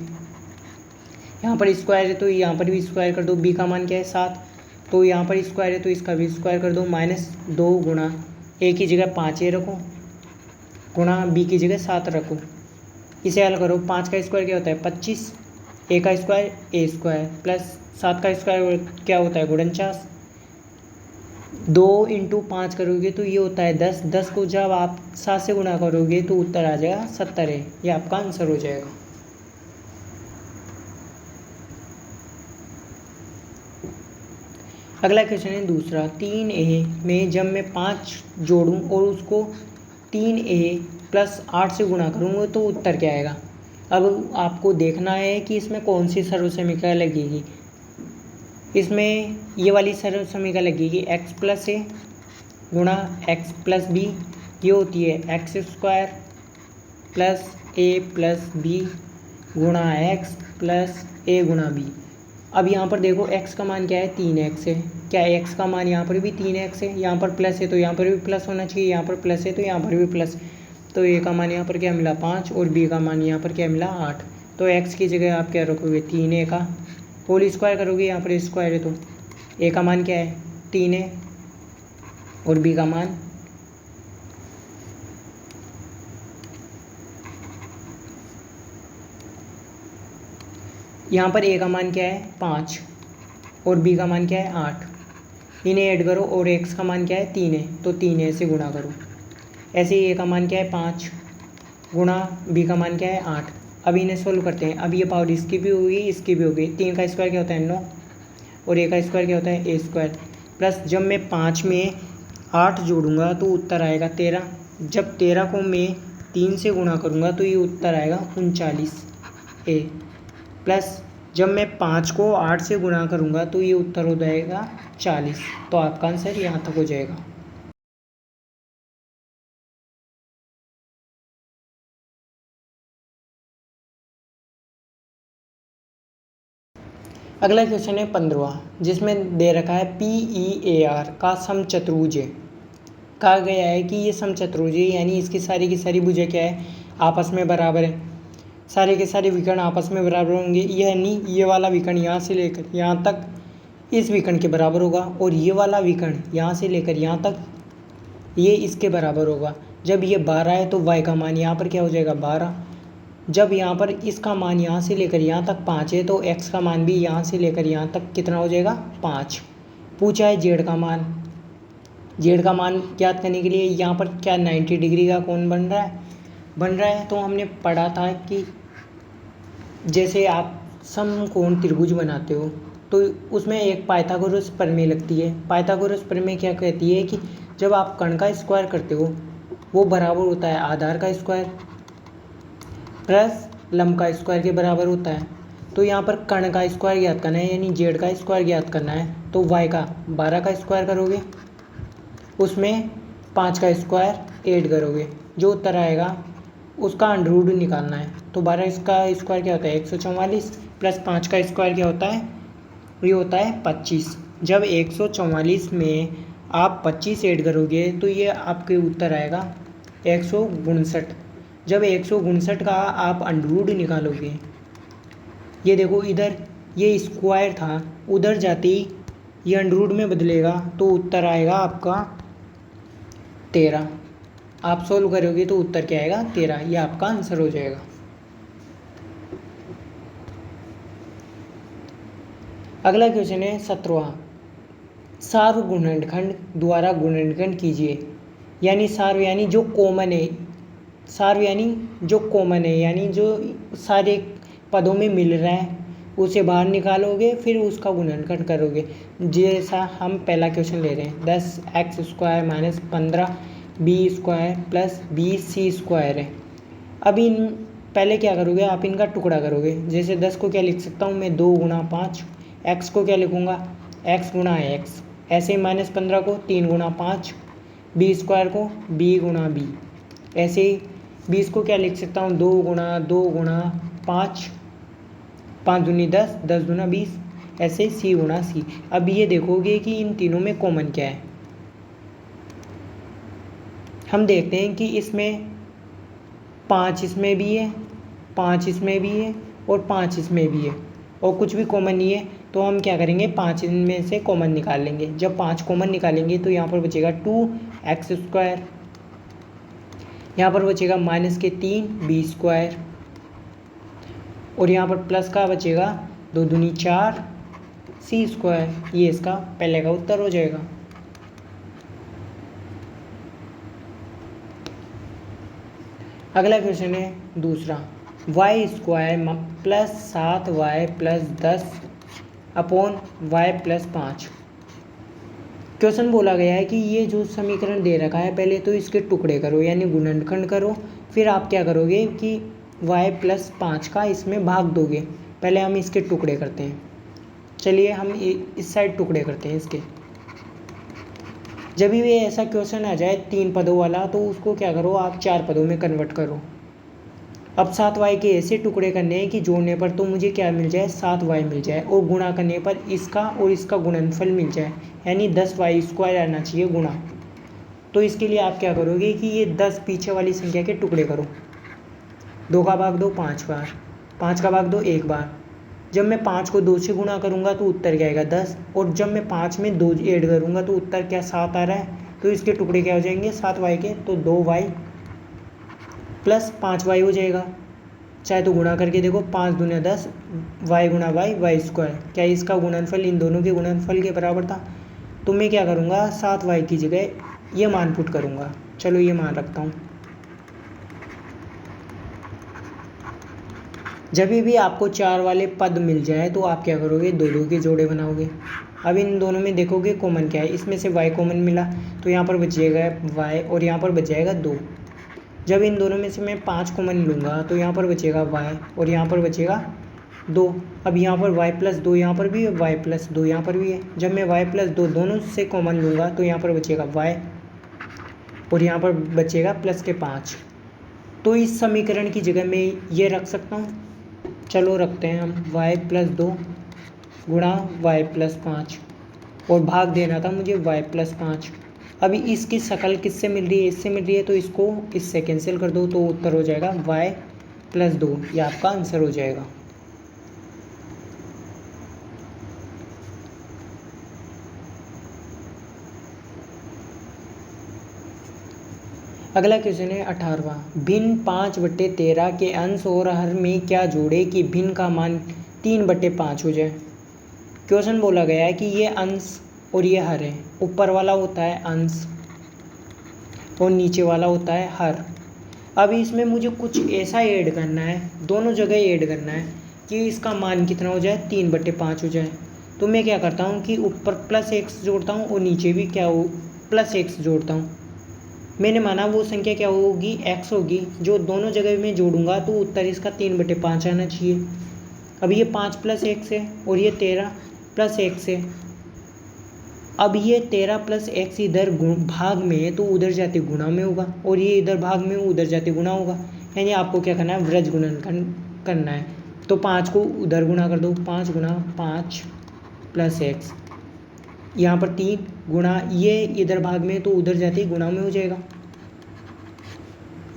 Speaker 1: यहाँ पर स्क्वायर है तो यहाँ पर भी स्क्वायर कर दो, b का मान क्या है 7, तो यहाँ पर स्क्वायर है तो इसका भी स्क्वायर कर दो, माइनस 2 गुणा a की जगह 5a रखो गुणा b की जगह 7 रखो। इसे हल करो, 5 का स्क्वायर क्या होता है 25, a का स्क्वायर a स्क्वायर प्लस 7 का स्क्वायर क्या होता है 49। 2 इंटू 5 करोगे तो ये होता है 10, 10 को जब आप 7 से गुणा करोगे तो उत्तर आ जाएगा 70 है, ये आपका आंसर हो जाएगा। अगला क्वेश्चन है दूसरा। 3a में जब मैं 5 जोड़ूं और उसको 3a प्लस 8 से गुणा करूँगा तो उत्तर क्या आएगा। अब आपको देखना है कि इसमें कौन सी सर्वसमीका लगेगी। इसमें ये वाली सर्वसमीका लगेगी x प्लस ए गुणा x प्लस बी, ये होती है एक्स स्क्वायर प्लस ए प्लस बी गुणा x प्लस ए गुणा बी। अब यहाँ पर देखो x का मान क्या है 3x है, क्या x का मान यहाँ पर भी 3x है, यहाँ पर प्लस है तो यहाँ पर भी प्लस होना चाहिए, यहाँ पर प्लस है तो यहाँ पर भी प्लस, तो a का मान यहाँ पर क्या मिला 5 और b का मान यहाँ पर क्या मिला 8। तो x की जगह आप क्या रखोगे 3a का होल स्क्वायर करोगे, यहाँ पर स्क्वायर है तो a का मान क्या है 3 है और b का मान यहाँ पर a का मान क्या है 5 और b का मान क्या है 8। इन्हें ऐड करो और x का मान क्या है 3 है, तो 3a से गुणा करो। ऐसे ही a का मान क्या है 5 गुणा b का मान क्या है 8। अब इन्हें सोल्व करते हैं। अब ये पावर इसकी भी होगी इसकी भी होगी। 3 का स्क्वायर क्या होता है 9 और a का स्क्वायर क्या होता है a स्क्वायर, प्लस जब मैं 5 में 8 जोड़ूंगा तो उत्तर आएगा 13। जब 13 को मैं 3 से गुणा करूँगा तो ये उत्तर आएगा 39a, प्लस जब मैं 5 को 8 से गुणा करूँगा तो ये उत्तर हो जाएगा 40। तो आपका आंसर यहाँ तक हो जाएगा। अगला क्वेश्चन है 15वां, जिसमें दे रखा है PEAR का समचतुर्भुज। कहा गया है कि ये समचतुर्भुज यानी इसकी सारी की सारी भुजें क्या है आपस में बराबर है, सारे के सारे विकर्ण आपस में बराबर होंगे, यानी ये वाला विकर्ण यहाँ से लेकर यहाँ तक इस विकर्ण के बराबर होगा और ये वाला विकर्ण यहाँ से लेकर यहाँ तक ये इसके बराबर होगा। जब ये 12 है तो y का मान यहाँ पर क्या हो जाएगा 12। जब यहाँ पर इसका मान यहाँ से लेकर यहाँ तक 5 है तो x का मान भी यहाँ से लेकर यहाँ तक कितना हो जाएगा 5। पूछा है z का मान। z का मान ज्ञात करने के लिए यहाँ पर क्या 90 डिग्री का कोण बन रहा है। तो हमने पढ़ा था कि जैसे आप समकोण त्रिभुज बनाते हो तो उसमें एक पाइथागोरस प्रमेय लगती है। पाइथागोरस प्रमेय क्या कहती है कि जब आप कर्ण का स्क्वायर करते हो वो बराबर होता है आधार का स्क्वायर प्लस लंब का स्क्वायर के बराबर होता है। तो यहाँ पर कर्ण का स्क्वायर ज्ञात करना है यानी जेड का स्क्वायर ज्ञात करना है, तो वाई का 12 का स्क्वायर करोगे, उसमें 5 का स्क्वायर ऐड करोगे, जो उत्तर आएगा उसका अंडर रूट निकालना है। तो 12 का स्क्वायर क्या होता है 144 प्लस 5 का स्क्वायर क्या होता है ये होता है 25। जब 144 में आप 25 ऐड करोगे तो ये आपके उत्तर आएगा 159। जब 159 का आप अंडरूट निकालोगे, ये देखो इधर ये स्क्वायर था, उधर जाते ही ये अंडरूट में बदलेगा तो उत्तर आएगा आपका 13। आप सॉल्व करोगे तो उत्तर क्या आएगा 13, ये आपका आंसर हो जाएगा। अगला क्वेश्चन है 17वां, सार्वगुणनखंड द्वारा गुणनखंड कीजिए। यानी सार्व यानी जो कॉमन है, सार्व यानी जो कॉमन है, यानी जो सारे पदों में मिल रहा है उसे बाहर निकालोगे, फिर उसका गुणनखंड करोगे। जैसा हम पहला क्वेश्चन ले रहे हैं, 10x² - 15b² + 20c² है। अब इन पहले क्या करोगे, आप इनका टुकड़ा करोगे। जैसे 10 को क्या लिख सकता हूँ मैं, 2 × 5। x को क्या लिखूँगा, x × x। ऐसे ही -15 को 3 × 5, b² को b × b। ऐसे ही 20 को क्या लिख सकता हूँ, 2 × 2 × 5, 5 दूनी 10, 10 दूना 20। ऐसे c × c। अब ये देखोगे कि इन तीनों में कॉमन क्या है। हम देखते हैं कि इसमें 5 इसमें भी है, 5 इसमें भी है और 5 इसमें भी है, और कुछ भी कॉमन नहीं है। तो हम क्या करेंगे, 5 इनमें से कॉमन निकाल लेंगे। जब 5 कॉमन निकालेंगे तो यहाँ पर बचेगा 2x², यहाँ पर बचेगा -3b², और यहाँ पर प्लस का बचेगा 2 दूनी 4 c²। ये इसका पहले का उत्तर हो जाएगा। अगला क्वेश्चन है दूसरा, y² + 7y + 10 upon y + 5। Question बोला गया है कि ये जो समीकरण दे रखा है, पहले तो इसके टुकड़े करो यानी गुणनखंड करो, फिर आप क्या करोगे कि y + 5 का इसमें भाग दोगे। पहले हम इसके टुकड़े करते हैं। चलिए हम इस साइड टुकड़े करते हैं इसके। जब भी ये ऐसा क्वेश्चन आ जाए 3 पदों वाला, तो उसको क्या करो, आप 4 पदों में कन्वर्ट करो। अब 7y के ऐसे टुकड़े करने हैं कि जोड़ने पर तो मुझे क्या मिल जाए, 7y मिल जाए, और गुणा करने पर इसका और इसका गुणनफल मिल जाए, यानी 10y² आना चाहिए गुणा। तो इसके लिए आप क्या करोगे कि ये 10 पीछे वाली संख्या के टुकड़े करो। 2 का भाग दो 5 बार, 5 का भाग दो 1 बार। जब मैं 5 को 2 से गुणा करूँगा तो उत्तर क्या आएगा 10, और जब मैं 5 में 2 ऐड करूँगा तो उत्तर क्या 7 आ रहा है। तो इसके टुकड़े क्या हो जाएंगे 7y के, तो 2y + 5y हो जाएगा। चाहे तो गुणा करके देखो, 5 दूना 10, y × y² क्या इसका गुणनफल इन दोनों के गुणनफल के बराबर था। तो मैं क्या करूँगा, 7y की जगह ये मान पुट करूँगा। चलो ये मान रखता हूँ। जब भी आपको 4 वाले पद मिल जाए तो आप क्या करोगे, 2 के जोड़े बनाओगे। अब इन दोनों में देखोगे कॉमन क्या है, इसमें से y कॉमन मिला तो यहाँ पर बचेगा y और यहाँ पर बच जाएगा 2। जब इन दोनों में से मैं 5 कॉमन लूँगा तो यहाँ पर बचेगा y और यहाँ पर बचेगा 2। अब यहाँ पर y + 2 यहाँ पर भी है, y + 2 यहाँ पर भी है। जब मैं y + 2 दोनों से कॉमन लूँगा तो यहाँ पर बचेगा y और यहाँ पर बचेगा प्लस के 5। तो इस समीकरण की जगह मैं ये रख सकता हूँ। चलो रखते हैं हम, y + 2 गुणा y + 5, और भाग देना था मुझे y + 5। अभी इसकी शकल किससे मिल रही है, इससे मिल रही है, तो इसको इससे कैंसिल कर दो तो उत्तर हो जाएगा y + 2। ये आपका आंसर हो जाएगा। अगला क्वेश्चन है 18वां, भिन्न 5/13 के अंश और हर में क्या जोड़े कि भिन्न का मान 3/5 हो जाए। क्वेश्चन बोला गया है कि ये अंश और ये हर है। ऊपर वाला होता है अंश और नीचे वाला होता है हर। अब इसमें मुझे कुछ ऐसा ऐड करना है, दोनों जगह ऐड करना है कि इसका मान कितना हो जाए, 3/5 हो जाए। तो मैं क्या करता हूँ कि ऊपर +x जोड़ता हूँ और नीचे भी क्या हो +x जोड़ता हूँ। मैंने माना वो संख्या क्या होगी, x होगी, जो दोनों जगह में जोड़ूंगा तो उत्तर इसका 3/5 आना चाहिए। अब ये 5 + x है और ये 13 + x है। अब ये 13 + x इधर भाग में है तो उधर जाते गुणा में होगा, और ये इधर भाग में उधर जाते गुणा होगा। यानी आपको क्या करना है, व्रज गुणनखंड करना है। तो 5 को उधर गुणा कर दो, 5 × 5 + x। यहाँ पर 3 गुणा ये इधर भाग में तो उधर जाते ही गुणा में हो जाएगा,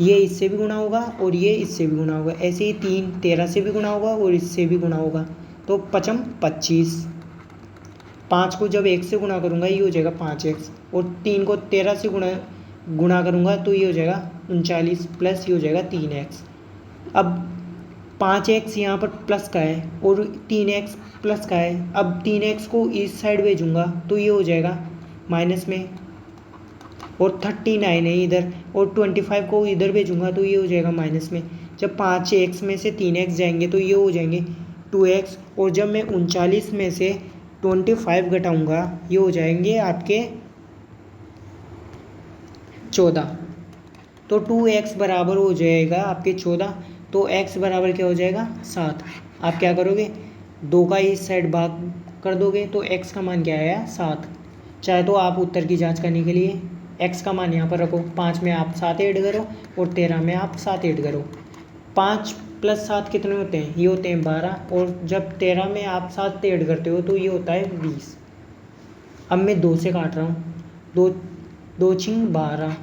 Speaker 1: ये इससे भी गुणा होगा और ये इससे भी गुणा होगा, ऐसे ही 3 13 से भी गुणा होगा और इससे भी गुणा होगा, तो 5 25। 5 को जब 1 से गुणा करूँगा ये हो जाएगा 5x, और 3 को 13 से गुणा करूँगा तो ये हो जाएगा 39 प्लस ये हो जाएगा 3x। अब 5x यहाँ पर प्लस का है और 3x प्लस का है, अब 3x को इस साइड भेजूँगा तो ये हो जाएगा माइनस में, और 39 है इधर, और 25 को इधर भेजूँगा तो ये हो जाएगा माइनस में। जब 5x में से 3x जाएंगे तो ये हो जाएंगे 2x, और जब मैं 39 में से 25 घटाऊँगा ये हो जाएंगे आपके 14, तो 2x बराबर हो जाएगा आपके 14, तो x बराबर क्या हो जाएगा 7। आप क्या करोगे, 2 का इस साइड भाग कर दोगे तो x का मान क्या आया 7। चाहे तो आप उत्तर की जांच करने के लिए x का मान यहाँ पर रखो, 5 में आप 7 ऐड करो और 13 में आप 7 ऐड करो। 5 + 7 कितने होते हैं, ये होते हैं 12, और जब 13 में आप 7 ऐड करते हो तो ये होता है 20। अब मैं 2 से काट रहा हूँ, 2 2 छिंग 12,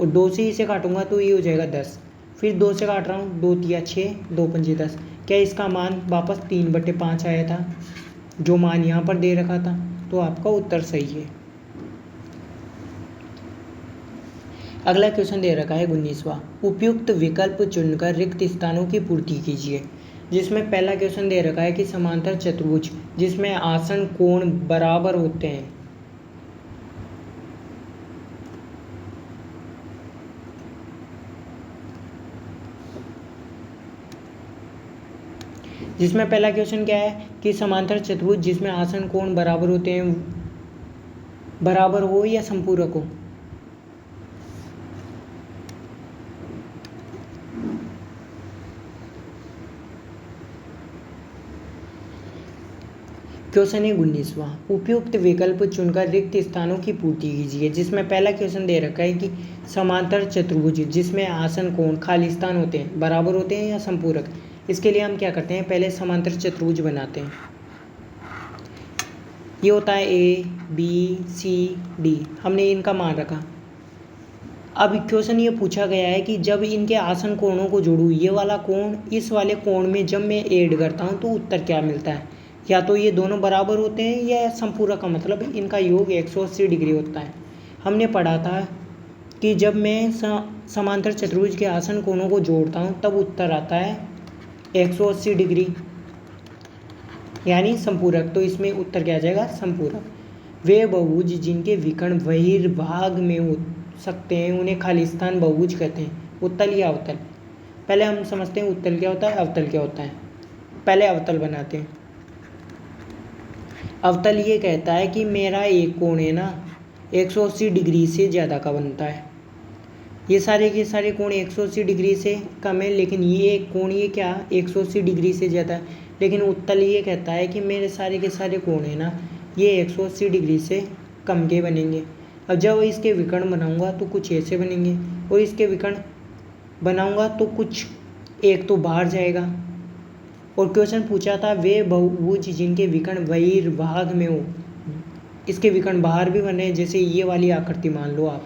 Speaker 1: और 2 से इसे काटूंगा तो ये हो जाएगा 10, फिर 2 से काट रहा हूँ, 2 तिया 6, 2 पंजे 10। क्या इसका मान वापस 3/5 आया था, जो मान यहाँ पर दे रखा था, तो आपका उत्तर सही है। अगला क्वेश्चन दे रखा है 19वां, उपयुक्त विकल्प चुनकर रिक्त स्थानों की पूर्ति कीजिए। जिसमें पहला क्वेश्चन दे रखा है कि समांतर चतुर्भुज जिसमें आसन कोण बराबर होते हैं, जिसमें पहला क्वेश्चन क्या है कि समांतर चतुर्भुज जिसमें आसन कोण बराबर होते हैं, बराबर हो या संपूरक हो। क्वेश्चन है 19वां, उपयुक्त विकल्प चुनकर रिक्त स्थानों की पूर्ति कीजिए। जिसमें पहला क्वेश्चन दे रखा है कि समांतर चतुर्भुज जिसमें आसन कोण खाली स्थान होते हैं बराबर होते हैं या संपूरक। इसके लिए हम क्या करते हैं, पहले समांतर चतुर्भुज बनाते हैं। ये होता है A B C D, हमने इनका मान रखा। अब क्वेश्चन ये पूछा गया है कि जब इनके आसन कोणों को जोड़ूँ, ये वाला कोण इस वाले कोण में जब मैं ऐड करता हूँ तो उत्तर क्या मिलता है, या तो ये दोनों बराबर होते हैं या संपूरक का मतलब इनका योग 180 डिग्री होता है। हमने पढ़ा था कि जब मैं समांतर चतुर्भुज के आसन कोणों को जोड़ता हूँ तब उत्तर आता है 180 डिग्री, यानी संपूरक। तो इसमें उत्तर क्या आ जाएगा, संपूरक। वे बहुभुज जिनके विकर्ण बहिर्भाग में हो सकते हैं उन्हें खालिस्तान बहुभुज कहते हैं। उत्तल या अवतल, पहले हम समझते हैं उत्तल क्या होता है, अवतल क्या होता है। पहले अवतल बनाते हैं। अवतल ये कहता है कि मेरा एक कोण है ना 180 डिग्री से ज़्यादा का बनता है। ये सारे के सारे कोण 180 डिग्री से कम है, लेकिन ये कोण ये क्या 180 डिग्री से ज़्यादा है। लेकिन उत्तल ये कहता है कि मेरे सारे के सारे कोण है ना ये 180 डिग्री से कम के बनेंगे। अब जब इसके विकर्ण बनाऊंगा तो कुछ ऐसे बनेंगे, और इसके विकर्ण बनाऊंगा तो कुछ एक तो बाहर जाएगा। और क्वेश्चन पूछा था वे बहुभुज जिनके विकर्ण बहिर्भाग में हो, इसके विकर्ण बाहर भी बने, जैसे ये वाली आकृति मान लो आप,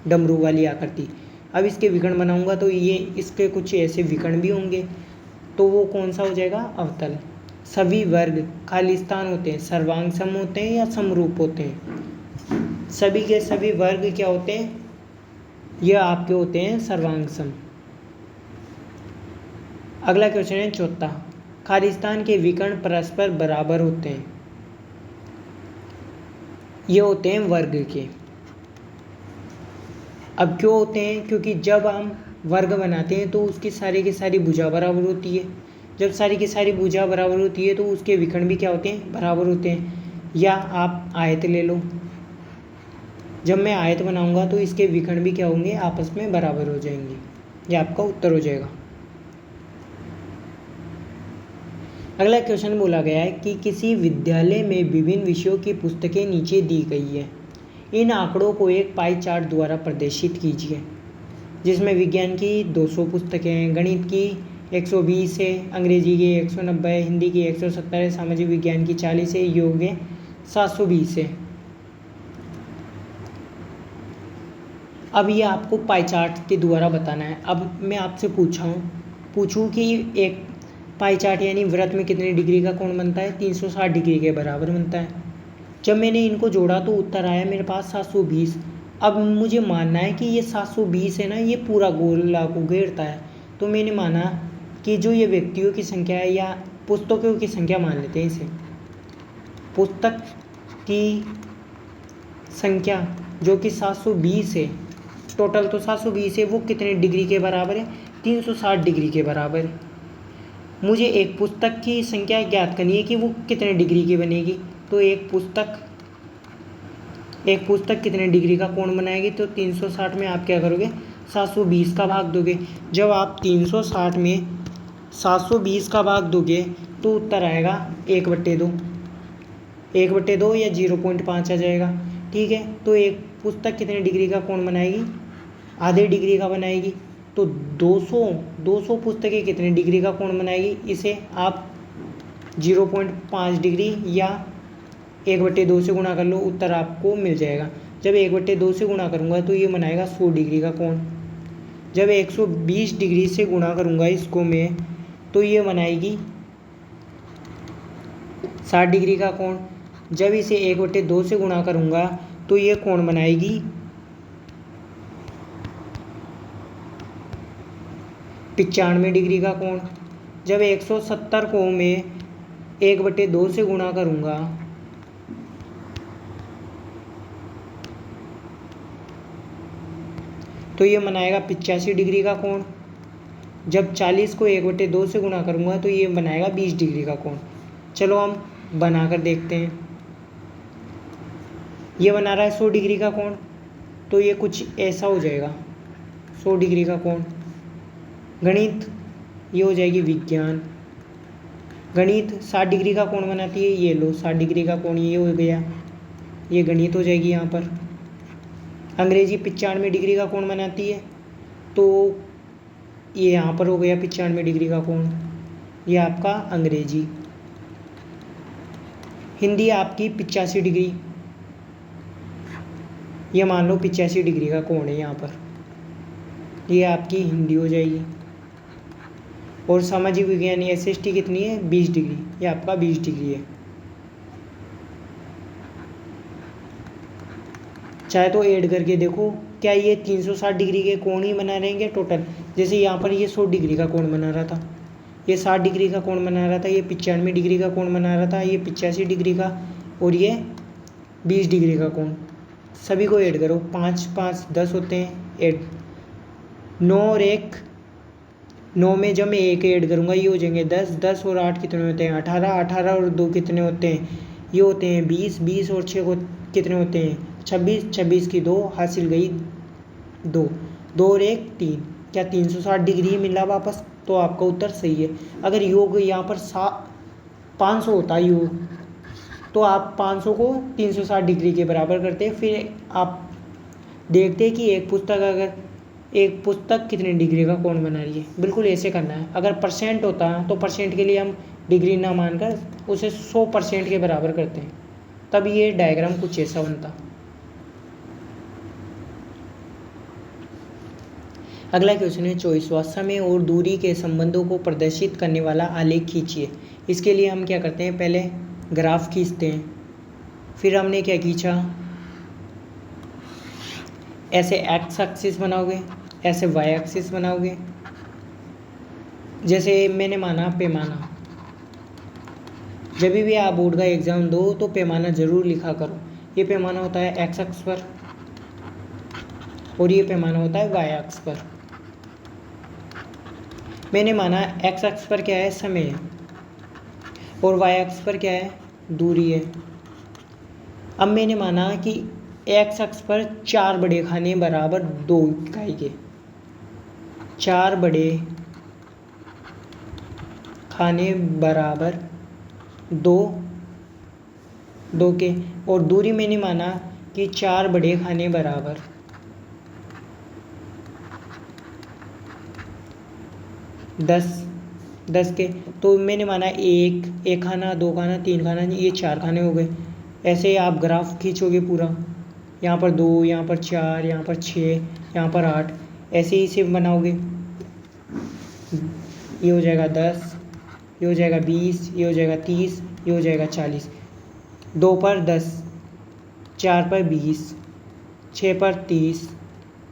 Speaker 1: डमरू वाली आकृति। अब इसके विकर्ण बनाऊंगा तो ये इसके कुछ ऐसे विकर्ण भी होंगे, तो वो कौन सा हो जाएगा, अवतल। सभी वर्ग खालिस्तान होते हैं, सर्वांग सम होते हैं या समरूप होते हैं। सभी के सभी वर्ग क्या होते हैं, ये आपके होते हैं सर्वांग सम। अगला क्वेश्चन है 4था, खालिस्तान के विकर्ण परस्पर बराबर होते हैं, ये होते हैं वर्ग के। अब क्यों होते हैं, क्योंकि जब हम वर्ग बनाते हैं तो उसकी सारी की सारी भुजा बराबर होती है। जब सारी की सारी भुजा बराबर होती है तो उसके विकर्ण भी क्या होते हैं, बराबर होते हैं। या आप आयत ले लो, जब मैं आयत बनाऊंगा तो इसके विकर्ण भी क्या होंगे, आपस में बराबर हो जाएंगे। ये आपका उत्तर हो जाएगा। अगला क्वेश्चन बोला गया है कि किसी विद्यालय में विभिन्न विषयों की पुस्तकें नीचे दी गई है। इन आंकड़ों को एक पाई चार्ट द्वारा प्रदर्शित कीजिए। जिसमें विज्ञान की 200 पुस्तकें हैं, गणित की 120 है, अंग्रेजी की 190 है, हिंदी की 170 है, सामाजिक विज्ञान की 40 है, योग है 720 है। अब ये आपको पाई चार्ट के द्वारा बताना है। अब मैं आपसे पूछूं कि एक पाई चार्ट यानी वृत्त में कितने डिग्री का कोण बनता है? 360 डिग्री के बराबर बनता है। जब मैंने इनको जोड़ा तो उत्तर आया मेरे पास 720। अब मुझे मानना है कि ये 720 है ना, ये पूरा गोला को घेरता है। तो मैंने माना कि जो ये व्यक्तियों की संख्या है या पुस्तकों की संख्या मान लेते हैं इसे, पुस्तक की संख्या जो कि 720 है, टोटल तो 720 है, वो कितने डिग्री के बराबर है? 360 डिग्री के बराबर है। मुझे एक पुस्तक की संख्या ज्ञात करनी है कि वो कितने डिग्री की बनेगी। तो एक पुस्तक कितने डिग्री का कोण बनाएगी? तो 360 में आप क्या करोगे? 720 का भाग दोगे। जब आप 360 में 720 का भाग दोगे तो उत्तर आएगा 1/2, 1/2 या 0.5 आ जाएगा। ठीक है, तो एक पुस्तक कितने डिग्री का कोण बनाएगी? आधे डिग्री का बनाएगी। तो 200 पुस्तकें कितने डिग्री का कोण बनाएगी? इसे आप 0.5 डिग्री या 1/2 से गुणा कर लो, उत्तर आपको मिल जाएगा। जब 1/2 से गुणा करूँगा तो ये बनाएगा 100 डिग्री का कोण। जब 120 डिग्री से गुणा करूँगा इसको मैं, तो ये बनाएगी 60 डिग्री का कोण। जब इसे 1/2 से गुणा करूँगा तो ये कोण बनाएगी 95 डिग्री का कोण। जब 170 को मैं 1/2 से गुणा करूँगा तो ये बनाएगा 85 डिग्री का कोण। जब 40 को 1/2 से गुणा करूँगा तो ये बनाएगा 20 डिग्री का कोण। चलो हम बनाकर देखते हैं। ये बना रहा है 100 डिग्री का कोण, तो ये कुछ ऐसा हो जाएगा 100 डिग्री का कोण। गणित ये हो जाएगी विज्ञान। गणित 60 डिग्री का कोण बनाती है, ये लो 60 डिग्री का कोण ये हो गया, ये गणित हो जाएगी यहाँ पर। अंग्रेजी 95 डिग्री का कोण बनाती है, तो ये यहाँ पर हो गया 95 डिग्री का कोण, ये आपका अंग्रेजी। हिंदी आपकी 85 डिग्री, ये मान लो 85 डिग्री का कोण है यहाँ पर, ये आपकी हिंदी हो जाएगी। और सामाजिक विज्ञान SST कितनी है? 20 डिग्री, ये आपका 20 डिग्री है। चाहे तो ऐड करके देखो, क्या ये 360 डिग्री के कोण ही बना रहेंगे टोटल? जैसे यहाँ पर ये 100 डिग्री का कोण बना रहा था, ये 60 डिग्री का कोण बना रहा था, ये 95 डिग्री का कोण बना रहा था, ये 85 डिग्री का, और ये 20 डिग्री का कोण। सभी को ऐड करो, 5 5 10 होते हैं, ऐड 9 और 1, 9 में जब मैं 1 ऐड करूँगा ये हो जाएंगे 10, 10 और 8 कितने होते हैं? 18, 18 और 2 कितने होते हैं? ये होते हैं 20, 20 और 6 को कितने होते हैं? 26, 26 की 2 हासिल गई 2, 2 और 1 3। क्या 360 डिग्री मिला वापस? तो आपका उत्तर सही है। अगर योग यहाँ पर 500 होता है योग, तो आप 500 को 360 डिग्री के बराबर करते, फिर आप देखते कि एक पुस्तक कितने डिग्री का कोण बना रही है। बिल्कुल ऐसे करना है। अगर परसेंट होता तो परसेंट के लिए हम डिग्री ना मानकर उसे 100% के बराबर करते हैं, तब ये डायग्राम कुछ ऐसा बनता। अगला क्वेश्चन है 24वां, समय और दूरी के संबंधों को प्रदर्शित करने वाला आलेख खींचिए। इसके लिए हम क्या करते हैं, पहले ग्राफ खींचते हैं, फिर हमने क्या खींचा, ऐसे एक्स एक्सिस बनाओगे, ऐसे वाई एक्सिस बनाओगे। जैसे मैंने माना पैमाना, जब भी आप बोर्ड का एग्ज़ाम दो तो पैमाना ज़रूर लिखा करो। ये पैमाना होता है एक्स अक्ष पर और ये पैमाना होता है वाई अक्ष पर। मैंने माना एक्स अक्ष पर क्या है, समय है, और वाई अक्ष पर क्या है, दूरी है। अब मैंने माना कि एक्स अक्ष पर 4 बड़े खाने बराबर 2 इकाई के, 4 बड़े खाने बराबर 2 के, और दूरी मैंने माना कि 4 बड़े खाने बराबर 10 के। तो मैंने माना एक खाना, 2 खाना, 3 खाना, ये 4 खाने हो गए। ऐसे ही आप ग्राफ खींचोगे पूरा, यहाँ पर 2, यहाँ पर 4, यहाँ पर 6, यहाँ पर 8, ऐसे ही सिर्फ बनाओगे। ये हो जाएगा 10, ये हो जाएगा 20, ये हो जाएगा 30, ये हो जाएगा 40। 2 पर 10, 4 पर 20, 6 पर 30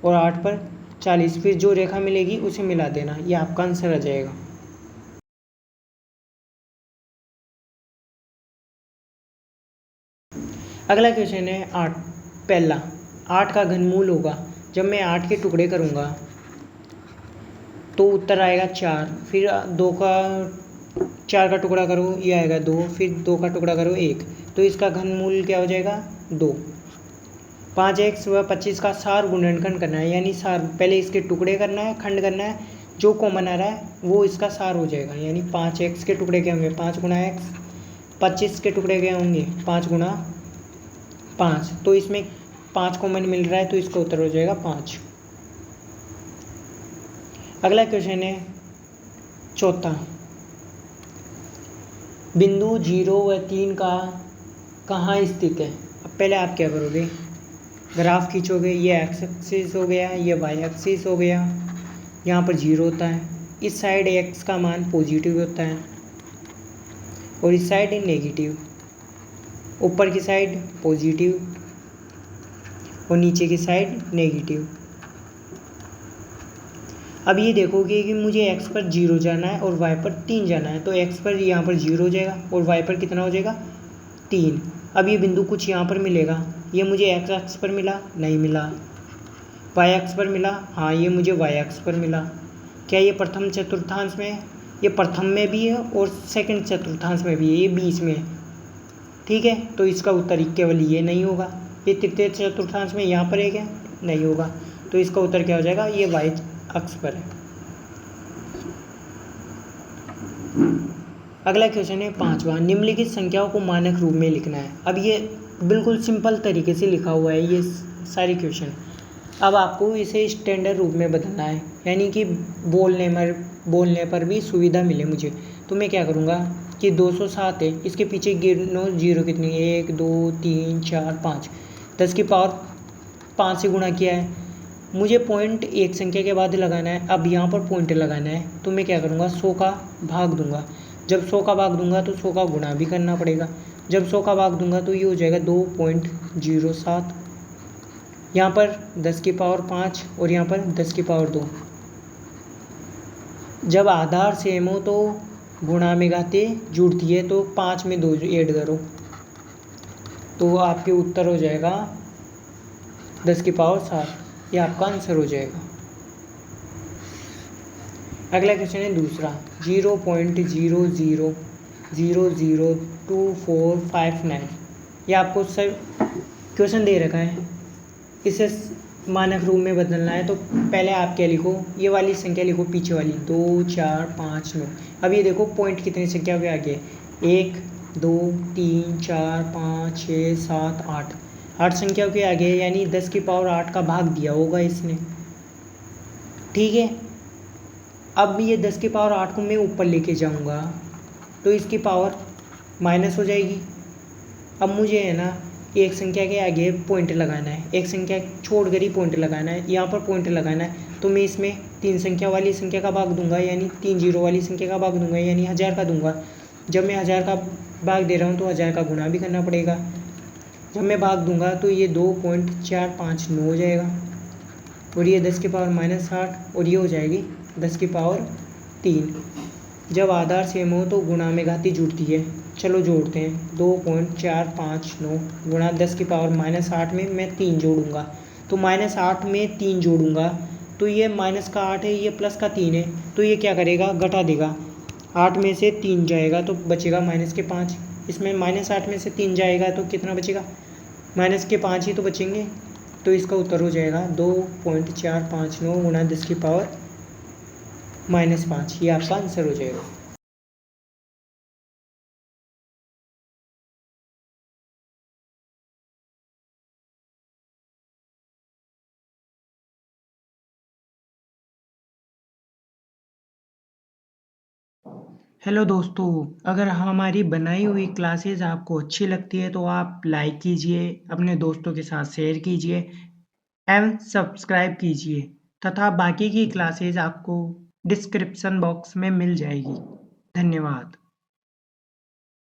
Speaker 1: और 8 पर 40। फिर जो रेखा मिलेगी उसे मिला देना, ये आपका आंसर आ जाएगा। अगला क्वेश्चन है 8। पहला, 8 का घनमूल होगा। जब मैं 8 के टुकड़े करूँगा तो उत्तर आएगा 4। फिर 4 का टुकड़ा करो, ये आएगा 2। फिर 2 का टुकड़ा करो 1, तो इसका घनमूल क्या हो जाएगा 2। 5x व 25 का सार गुणनखंड करना है, यानी सार पहले इसके टुकड़े करना है, खंड करना है, जो कॉमन आ रहा है वो इसका सार हो जाएगा। यानी 5x के टुकड़े क्या होंगे 5 गुणा x, 25 के टुकड़े क्या होंगे 5 गुणा 5। तो इसमें 5 कॉमन मिल रहा है तो इसका उत्तर हो जाएगा 5। अगला क्वेश्चन है चौथा। बिंदु 0 व 3 का कहाँ स्थित है। अब पहले आप क्या करोगे, ग्राफ खींचोगे। ये एक्स एक्सिस हो गया, ये वाई एक्सिस हो गया। यहाँ पर 0 होता है, इस साइड एक्स का मान पॉजिटिव होता है और इस साइड नेगेटिव। ऊपर की साइड पॉजिटिव और नीचे की साइड नेगेटिव। अब ये देखोगे कि मुझे x पर 0 जाना है और y पर 3 जाना है, तो x पर यहाँ पर 0 हो जाएगा और y पर कितना हो जाएगा 3। अब ये बिंदु कुछ यहाँ पर मिलेगा, ये मुझे x अक्ष पर मिला नहीं मिला, y अक्ष पर मिला हाँ, ये मुझे y अक्ष पर मिला। क्या ये प्रथम चतुर्थांश में है, ये प्रथम में भी है और सेकंड चतुर्थांश में भी है, ये बीच में है। ठीक है, तो इसका उत्तर केवल ये नहीं होगा। ये तृतीय चतुर्थांश में यहाँ पर है क्या, नहीं होगा, तो इसका उत्तर क्या हो जाएगा, ये y अक्ष पर है। अगला क्वेश्चन है 5वां। निम्नलिखित संख्याओं को मानक रूप में लिखना है। अब ये बिल्कुल सिंपल तरीके से लिखा हुआ है ये सारे क्वेश्चन। अब आपको इसे स्टैंडर्ड रूप में बदलना है, यानी कि बोलने पर भी सुविधा मिले मुझे। तो मैं क्या करूँगा कि 207 है, इसके पीछे गिनो जीरो कितनी, 1 2 3 4 5, 10 की पावर 5 से गुणा किया है। मुझे पॉइंट एक संख्या के बाद लगाना है। अब यहाँ पर पॉइंट लगाना है, तो मैं क्या करूँगा 100 का भाग दूंगा। जब 100 का भाग दूंगा तो 100 का गुणा भी करना पड़ेगा। जब 100 का भाग दूंगा तो ये हो जाएगा 2.07। यहाँ पर 10 की पावर 5 और यहाँ पर 10 की पावर 2। जब आधार सेम हो तो गुणा में घाते जुड़ती है, तो 5 में 2 ऐड करो तो आपके उत्तर हो जाएगा 10 की पावर 7। ये आपका आंसर हो जाएगा। अगला क्वेश्चन है दूसरा। 0.00002459, ये आपको सब क्वेश्चन दे रखा है, इसे मानक रूप में बदलना है। तो पहले आप क्या लिखो, ये वाली संख्या लिखो पीछे वाली 2 4 5 9। अब ये देखो पॉइंट कितनी संख्या पे आ गया, 1 2 3 4 5 6 7 8, 8 संख्याओं के आगे, यानी 10 की पावर 8 का भाग दिया होगा इसने। ठीक है, अब ये 10 की पावर 8 को मैं ऊपर लेके जाऊंगा तो इसकी पावर माइनस हो जाएगी। अब मुझे है ना एक संख्या के आगे पॉइंट लगाना है, एक संख्या छोड़ कर ही पॉइंट लगाना है, यहाँ पर पॉइंट लगाना है। तो मैं इसमें 3 संख्या वाली संख्या का भाग दूंगा, यानी 3 जीरो वाली संख्या का भाग दूंगा, यानी 1000 का दूंगा। जब मैं 1000 का भाग दे रहा हूँ तो 1000 का गुणा भी करना पड़ेगा। जब मैं भाग दूंगा तो ये 2.459 हो जाएगा और ये 10 की पावर -8 और ये हो जाएगी 10 की पावर 3। जब आधार सेम हो तो गुणा में घाती जुड़ती है। चलो जोड़ते हैं, 2.459 गुणा 10 की पावर -8 में मैं 3 जोड़ूंगा, तो -8 में 3 जोड़ूंगा तो ये माइनस का 8 है, ये प्लस का 3 है, तो ये क्या करेगा घटा देगा। 8 में से 3 जाएगा तो बचेगा -5। इसमें -8 में से 3 जाएगा तो कितना बचेगा, -5 ही तो बचेंगे। तो इसका उत्तर हो जाएगा 2.459 गुणा 10 की पावर -5, ये आपका आंसर हो जाएगा। हेलो दोस्तों, अगर हमारी बनाई हुई क्लासेस आपको अच्छी लगती है तो आप लाइक कीजिए, अपने दोस्तों के साथ शेयर कीजिए एवं सब्सक्राइब कीजिए तथा बाकी की क्लासेस आपको डिस्क्रिप्शन बॉक्स में मिल जाएगी। धन्यवाद।